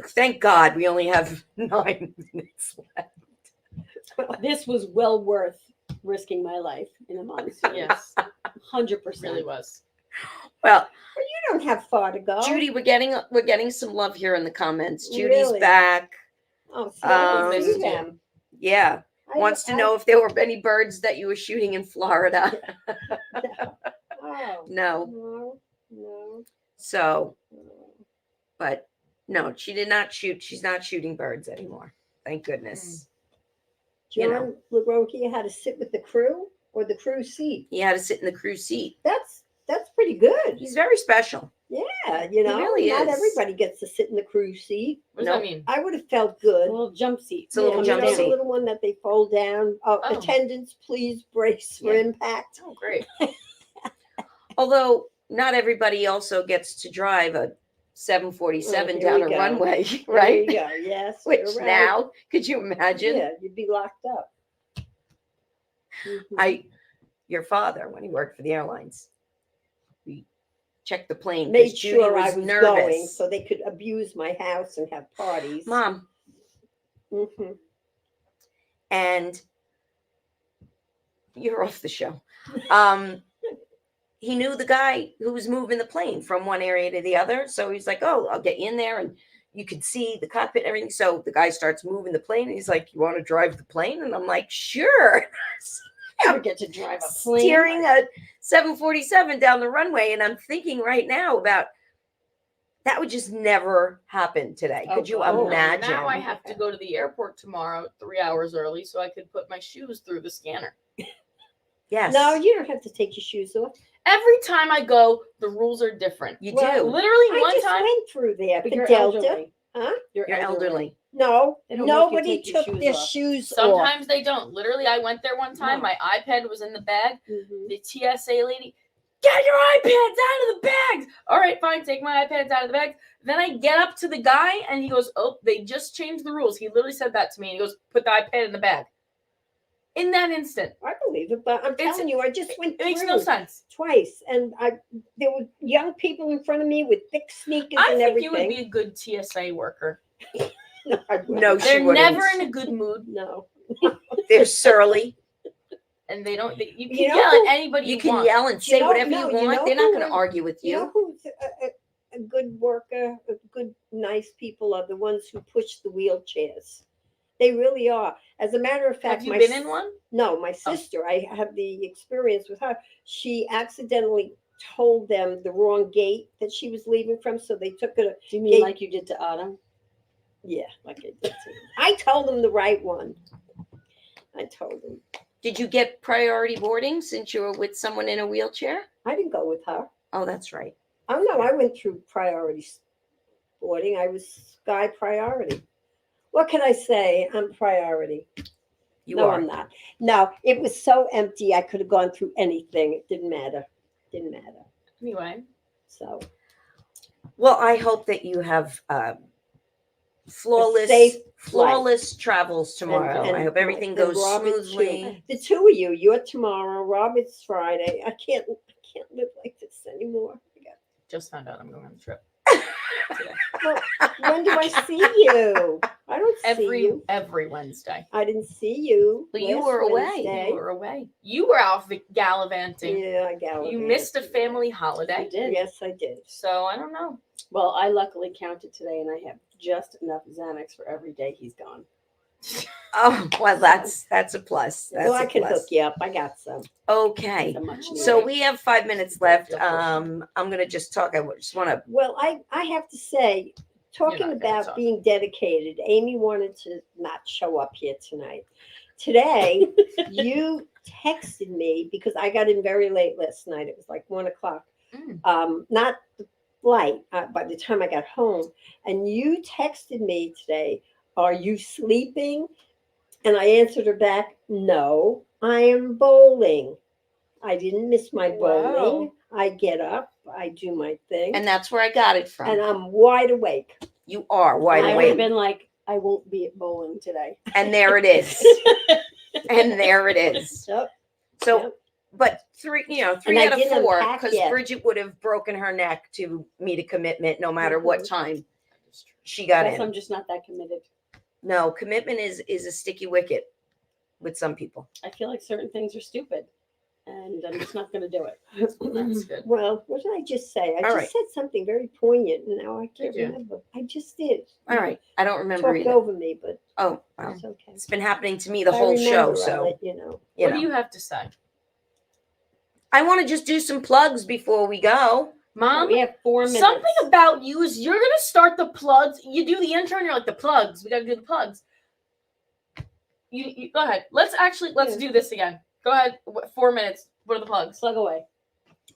Speaker 1: Thank God, we only have 9 minutes left.
Speaker 4: This was well worth risking my life in a monsoon.
Speaker 2: Yes,
Speaker 4: 100%.
Speaker 2: really was.
Speaker 1: Well,
Speaker 3: You don't have far to go.
Speaker 1: Judy, we're getting some love here in the comments. Judy's
Speaker 3: Really?
Speaker 1: back.
Speaker 3: Oh, see, I don't
Speaker 1: Um,
Speaker 3: see them.
Speaker 1: Yeah,
Speaker 3: I-
Speaker 1: wants to
Speaker 3: I-
Speaker 1: know if there were any birds that you were shooting in Florida.
Speaker 3: Oh,
Speaker 1: No.
Speaker 3: no.
Speaker 1: So, but no, she did not shoot. She's not shooting birds anymore. Thank goodness. You know.
Speaker 3: John LaGronkia had to sit with the crew or the crew seat.
Speaker 1: He had to sit in the crew seat.
Speaker 3: That's pretty good.
Speaker 1: He's very special.
Speaker 3: Yeah,
Speaker 1: really
Speaker 3: not
Speaker 1: is.
Speaker 3: everybody gets to sit in the crew seat.
Speaker 2: What does
Speaker 1: Nope.
Speaker 2: that mean?
Speaker 3: I would have felt
Speaker 4: A
Speaker 3: good.
Speaker 4: little jump seat.
Speaker 1: It's a little
Speaker 3: Yeah,
Speaker 1: jump
Speaker 3: the
Speaker 1: seat.
Speaker 3: little one that they fold down.
Speaker 2: Oh.
Speaker 3: Attendants, please brace for
Speaker 1: Yeah.
Speaker 3: impact.
Speaker 2: Oh, great.
Speaker 1: Although not everybody also gets to drive a 747
Speaker 3: here
Speaker 1: down
Speaker 3: we
Speaker 1: a
Speaker 3: go.
Speaker 1: runway,
Speaker 3: There
Speaker 1: right?
Speaker 3: you go. Yes.
Speaker 1: Which
Speaker 3: you're right.
Speaker 1: now, could you imagine?
Speaker 3: Yeah, you'd be locked up. Mhm.
Speaker 1: Your father, when he worked for the airlines, we checked the plane
Speaker 3: Made
Speaker 1: because Judy
Speaker 3: sure
Speaker 1: was
Speaker 3: I was
Speaker 1: nervous.
Speaker 3: going so they could abuse my house and have parties.
Speaker 1: Mom,
Speaker 3: Mhm.
Speaker 1: and you're off the show. He knew the guy who was moving the plane from one area to the other. So he's like, "Oh, I'll get you in there and you could see the cockpit and everything." So the guy starts moving the plane and he's like, "You want to drive the plane?" And I'm like, "Sure."
Speaker 4: Never get to drive a plane.
Speaker 1: Steering a 747 down the runway. And I'm thinking right now about that would just never happen today.
Speaker 4: Oh,
Speaker 1: Could you
Speaker 4: God, no.
Speaker 1: imagine?
Speaker 2: Now I have to go to the airport tomorrow 3 hours early so I could put my shoes through the scanner.
Speaker 1: Yes.
Speaker 3: No, you don't have to take your shoes off.
Speaker 2: Every time I go, the rules are different.
Speaker 1: You
Speaker 3: Well,
Speaker 1: do.
Speaker 2: Literally
Speaker 3: I
Speaker 2: one
Speaker 3: just
Speaker 2: time.
Speaker 3: went through there
Speaker 4: But
Speaker 3: for
Speaker 4: you're
Speaker 3: Delta.
Speaker 4: elderly.
Speaker 3: Huh?
Speaker 1: You're elderly.
Speaker 3: No,
Speaker 4: They don't make you
Speaker 3: nobody
Speaker 4: take your
Speaker 3: took
Speaker 4: shoes
Speaker 3: their
Speaker 4: off.
Speaker 3: shoes off.
Speaker 2: Sometimes they don't. Literally, I went there one time.
Speaker 3: No.
Speaker 2: My iPad was in the bag.
Speaker 3: Mhm.
Speaker 2: The TSA lady, get your iPads out of the bags. All right, fine. Take my iPads out of the bags. Then I get up to the guy and he goes, "Oh, they just changed the rules." He literally said that to me. And he goes, "Put the iPad in the bag." In that instant,
Speaker 3: I believe it, but I'm
Speaker 2: It's-
Speaker 3: telling you, I just went
Speaker 2: it makes
Speaker 3: through
Speaker 2: no sense.
Speaker 3: twice, and there were young people in front of me with thick sneakers
Speaker 2: I
Speaker 3: and
Speaker 2: think
Speaker 3: everything.
Speaker 2: you would be a good TSA worker.
Speaker 3: No, I wouldn't.
Speaker 1: No, she
Speaker 2: They're
Speaker 1: wouldn't.
Speaker 2: never in a good mood,
Speaker 3: No.
Speaker 1: They're surly.
Speaker 2: and they don't. You can
Speaker 3: You know
Speaker 2: yell
Speaker 3: who-
Speaker 2: at anybody
Speaker 1: You
Speaker 2: you
Speaker 1: can
Speaker 2: want.
Speaker 1: yell and say
Speaker 3: know-
Speaker 1: whatever
Speaker 3: no,
Speaker 1: you
Speaker 3: you
Speaker 1: want.
Speaker 3: know
Speaker 1: They're not
Speaker 3: who
Speaker 1: going to
Speaker 3: is-
Speaker 1: argue with
Speaker 3: You know
Speaker 1: you.
Speaker 3: who's a good worker, a good, nice people are the ones who push the wheelchairs. They really are. As a matter of fact,
Speaker 2: Have you
Speaker 3: my
Speaker 2: been
Speaker 3: s-
Speaker 2: in one?
Speaker 3: No, my sister, I have the experience with her. She accidentally told them the wrong gate that she was leaving from, so they took her.
Speaker 4: Do you mean
Speaker 3: Gate-
Speaker 4: like you did to Autumn?
Speaker 3: Yeah, like I did. I told them the right one. I told them.
Speaker 1: Did you get priority boarding since you were with someone in a wheelchair?
Speaker 3: I didn't go with her.
Speaker 1: Oh, that's right.
Speaker 3: Oh no, I went through priority boarding. I was sky priority. What can I say? I'm priority.
Speaker 1: You
Speaker 3: No,
Speaker 1: are.
Speaker 3: I'm not. No, it was so empty. I could have gone through anything. It didn't matter. Didn't matter.
Speaker 2: Anyway,
Speaker 3: So
Speaker 1: Well, I hope that you have flawless,
Speaker 3: safe
Speaker 1: flawless travels tomorrow.
Speaker 3: and
Speaker 1: I hope everything
Speaker 3: and
Speaker 1: goes
Speaker 3: Robert, too.
Speaker 1: smoothly.
Speaker 3: The two of you. You're tomorrow. Robert's Friday. I can't live like this anymore.
Speaker 2: just found out I'm going on the trip.
Speaker 3: When do I see you? I don't see you.
Speaker 2: Every Wednesday.
Speaker 3: I didn't see you.
Speaker 1: Well, you
Speaker 3: last
Speaker 1: were away.
Speaker 3: Wednesday.
Speaker 2: You were away. You were out gallivanting.
Speaker 3: Yeah, I gallivanted.
Speaker 2: You missed a family
Speaker 4: You
Speaker 2: holiday.
Speaker 4: did.
Speaker 3: Yes, I did.
Speaker 2: So I don't know.
Speaker 4: Well, I luckily counted today and I have just enough Xanax for every day he's gone.
Speaker 1: Oh, well, that's a plus. That's
Speaker 3: Well, I
Speaker 1: a
Speaker 3: can
Speaker 1: plus.
Speaker 3: hook you up. I got some.
Speaker 1: Okay.
Speaker 4: So much
Speaker 1: So
Speaker 4: needed.
Speaker 1: we have 5 minutes left.
Speaker 2: Feel personal.
Speaker 1: I'm gonna just talk. I just want to.
Speaker 3: Well, I have to say, talking
Speaker 2: not gonna
Speaker 3: about
Speaker 2: talk.
Speaker 3: being dedicated, Amy wanted to not show up here tonight. Today, you texted me because I got in very late last night. It was like 1 o'clock. Not the flight by the time I got home. And you texted me today, "Are you sleeping?" And I answered her back, "No, I am bowling. I didn't miss my bowling. I get up, I do my thing,
Speaker 1: And that's where I got it
Speaker 3: and
Speaker 1: from.
Speaker 3: I'm wide awake."
Speaker 1: You are wide
Speaker 4: I would have
Speaker 1: awake,
Speaker 4: been like, I won't be at bowling today.
Speaker 1: and there it is. And there it is.
Speaker 3: Yep.
Speaker 1: So,
Speaker 3: Yep.
Speaker 1: but three
Speaker 3: And I
Speaker 1: out of
Speaker 3: didn't
Speaker 1: 4,
Speaker 3: unpack
Speaker 1: because
Speaker 3: yet.
Speaker 1: Bridget would have broken her neck to meet a commitment, no matter what time she got
Speaker 4: Guess
Speaker 1: in.
Speaker 4: I'm just not that committed.
Speaker 1: No, commitment is a sticky wicket with some people.
Speaker 4: I feel like certain things are stupid, and I'm just not going to do it.
Speaker 2: That's good.
Speaker 3: Well, what did I just say? I
Speaker 1: All
Speaker 3: just
Speaker 1: right.
Speaker 3: said something very poignant, and now I can't
Speaker 2: Did you?
Speaker 3: remember. I just did.
Speaker 1: All right, I don't remember
Speaker 3: Talked
Speaker 1: either.
Speaker 3: over me, but
Speaker 1: Oh, well,
Speaker 3: it's okay.
Speaker 1: it's been happening to me the
Speaker 3: If I
Speaker 1: whole show,
Speaker 3: remember, I'll
Speaker 1: so
Speaker 3: let you know.
Speaker 1: you
Speaker 2: What
Speaker 1: know.
Speaker 2: do you have to say?
Speaker 1: I want to just do some plugs before we go.
Speaker 2: Mom,
Speaker 4: We have 4 minutes.
Speaker 2: something about you is you're gonna start the plugs. You do the intro and you're like the plugs. We gotta do the plugs. You go ahead. Let's do this again. Go ahead. 4 minutes. What are the plugs?
Speaker 4: Slug away.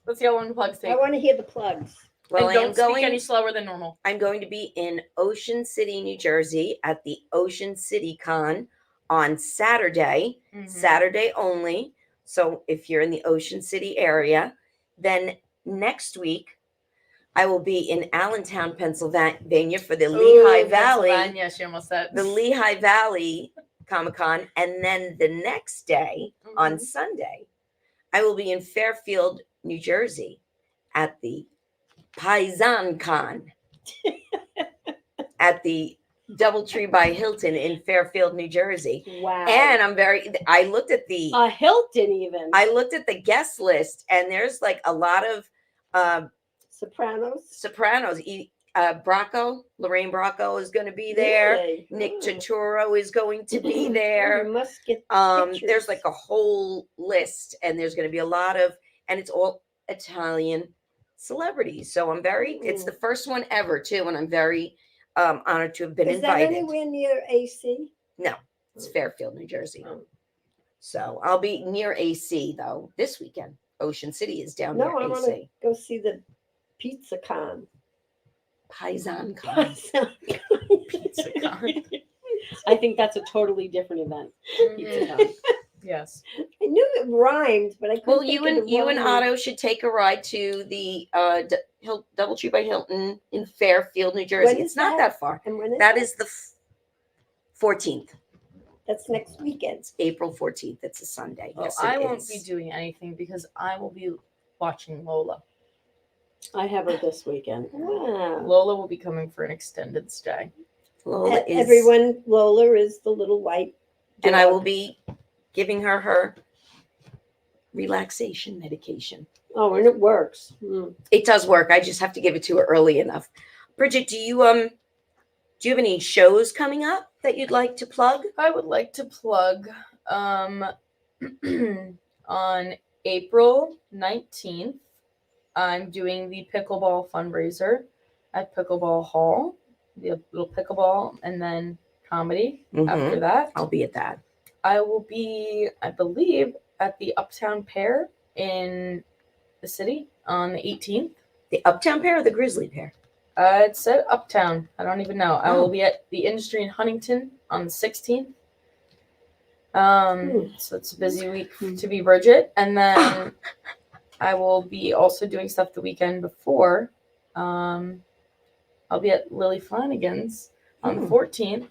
Speaker 2: Let's see how long the plugs
Speaker 3: I
Speaker 2: take.
Speaker 3: want to hear the plugs.
Speaker 1: Well,
Speaker 2: and
Speaker 1: I
Speaker 2: don't
Speaker 1: am
Speaker 2: speak
Speaker 1: going.
Speaker 2: any slower than normal.
Speaker 1: I'm going to be in Ocean City, New Jersey, at the Ocean City Con on Saturday.
Speaker 2: Mhm.
Speaker 1: Saturday only. So if you're in the Ocean City area, then next week I will be in Allentown, Pennsylvania for the
Speaker 2: Ooh,
Speaker 1: Lehigh Valley,
Speaker 2: Pennsylvania, she almost said.
Speaker 1: the Lehigh Valley Comic Con, and then the next day on
Speaker 2: Mhm.
Speaker 1: Sunday, I will be in Fairfield, New Jersey, at the Paisan Con at the DoubleTree by Hilton in Fairfield, New Jersey.
Speaker 4: Wow.
Speaker 1: And I looked at the
Speaker 4: a Hilton even.
Speaker 1: I looked at the guest list, and there's like a lot of
Speaker 3: Sopranos.
Speaker 1: sopranos. Lorraine Bracco is going to be there.
Speaker 3: Really?
Speaker 1: Nick
Speaker 3: Oh.
Speaker 1: Turturro is going to be
Speaker 3: Oh,
Speaker 1: there.
Speaker 3: you must get the pictures.
Speaker 1: There's like a whole list, and there's going to be a lot of, and it's all Italian celebrities. So it's the first one ever too, and I'm very honored to have been
Speaker 3: Is
Speaker 1: invited.
Speaker 3: that anywhere near AC?
Speaker 1: No, it's Fairfield, New Jersey.
Speaker 3: Oh.
Speaker 1: So I'll be near AC though this weekend. Ocean City is down
Speaker 3: No,
Speaker 1: near
Speaker 3: I want
Speaker 1: AC.
Speaker 3: to go see the Pizza Con.
Speaker 1: Paisan Con.
Speaker 2: Pizza Con.
Speaker 4: I think that's a totally different event. Pizza
Speaker 2: Mhm.
Speaker 4: Con.
Speaker 2: Yes.
Speaker 3: I knew it rhymed, but I couldn't
Speaker 1: Well,
Speaker 3: think
Speaker 1: you
Speaker 3: of
Speaker 1: and
Speaker 3: the
Speaker 1: you and
Speaker 3: rhyme.
Speaker 1: Otto should take a ride to the DoubleTree by Hilton in Fairfield, New Jersey.
Speaker 3: When
Speaker 1: It's
Speaker 3: is
Speaker 1: not that far.
Speaker 3: And when is
Speaker 1: That is the 14th.
Speaker 3: That's next weekend.
Speaker 1: It's April 14th. It's a Sunday.
Speaker 2: Well,
Speaker 1: Yes,
Speaker 2: I
Speaker 1: it
Speaker 2: won't
Speaker 1: is.
Speaker 2: be doing anything because I will be watching Lola.
Speaker 4: I have her this weekend.
Speaker 3: Wow.
Speaker 2: Lola will be coming for an extended stay.
Speaker 1: Lola is,
Speaker 3: Everyone, Lola is the little white
Speaker 1: and I will
Speaker 3: dog.
Speaker 1: be giving her relaxation medication.
Speaker 3: Oh, and it works. Mm.
Speaker 1: It does work. I just have to give it to her early enough. Bridget, do you have any shows coming up that you'd like to plug?
Speaker 2: I would like to plug on April 19th, I'm doing the pickleball fundraiser at Pickleball Hall, the little pickleball and then comedy after
Speaker 1: Mhm.
Speaker 2: that.
Speaker 1: I'll be at that.
Speaker 2: I will be, I believe, at the Uptown Pear in the city on the 18th.
Speaker 1: The Uptown Pair or the Grizzly Pair?
Speaker 2: It said Uptown. I don't even know. I
Speaker 1: Oh.
Speaker 2: will be at the Industry in Huntington on the 16th. So it's a busy week to be Bridget. And then I will be also doing stuff the weekend before. I'll be at Lily Flanagan's on the 14th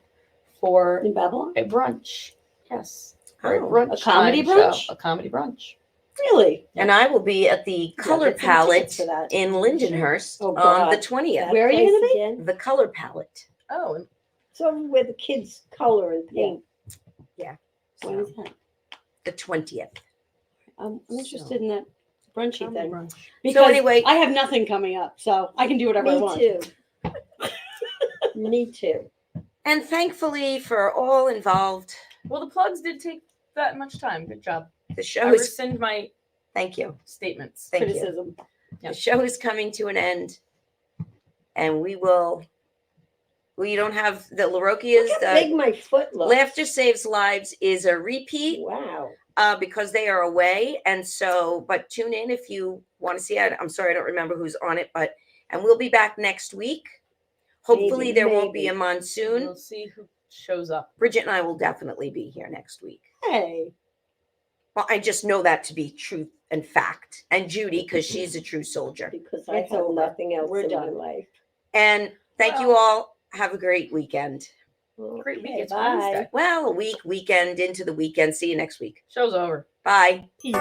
Speaker 2: for
Speaker 4: In Babylon?
Speaker 2: a brunch. Yes. For
Speaker 1: Oh,
Speaker 2: a brunch.
Speaker 4: a comedy
Speaker 2: time
Speaker 4: brunch?
Speaker 2: show. A comedy brunch.
Speaker 3: Really?
Speaker 1: And I will be at the Color
Speaker 4: get some
Speaker 1: Palette
Speaker 4: tickets for that.
Speaker 1: in Lindenhurst
Speaker 3: Oh,
Speaker 1: on
Speaker 3: God.
Speaker 1: the 20th.
Speaker 3: That
Speaker 4: Where are you
Speaker 3: place
Speaker 4: gonna be?
Speaker 3: again?
Speaker 1: The Color Palette.
Speaker 2: Oh, and
Speaker 3: It's over where the kids color and paint.
Speaker 4: When is that?
Speaker 1: The 20th.
Speaker 4: I'm interested in that brunchy
Speaker 2: comedy
Speaker 4: thing.
Speaker 2: brunch.
Speaker 4: Because
Speaker 1: anyway-
Speaker 4: I have nothing coming up, so I can do whatever I
Speaker 3: Me
Speaker 4: want.
Speaker 3: too. Me too.
Speaker 1: And thankfully for all involved,
Speaker 2: Well, the plugs did take that much time. Good job.
Speaker 1: the
Speaker 2: I
Speaker 1: show is.
Speaker 2: rescind my
Speaker 1: Thank you.
Speaker 2: statements.
Speaker 1: Thank you.
Speaker 4: Criticism.
Speaker 2: Yeah.
Speaker 1: The show is coming to an end, and we will. We don't have the LaRocchia's.
Speaker 3: Look how big my foot looks.
Speaker 1: Laughter Saves Lives is a repeat.
Speaker 3: Wow.
Speaker 1: Because they are away, and so. But tune in if you want to see it. I'm sorry, I don't remember who's on it, and we'll be back next week. Hopefully, there won't be a monsoon.
Speaker 2: We'll see who shows up.
Speaker 1: Bridget and I will definitely be here next week.
Speaker 3: Hey.
Speaker 1: Well, I just know that to be truth and fact. And Judy, because she's a true soldier.
Speaker 3: Because I
Speaker 4: It's
Speaker 3: have
Speaker 4: over.
Speaker 3: nothing else
Speaker 4: We're
Speaker 3: in
Speaker 4: done.
Speaker 3: my life.
Speaker 1: And thank you all. Have a great weekend.
Speaker 2: Great week.
Speaker 3: Okay,
Speaker 2: It's
Speaker 3: bye.
Speaker 2: Wednesday.
Speaker 1: Well, weekend into the weekend. See you next week.
Speaker 2: Show's over.
Speaker 1: Bye.
Speaker 4: Peace.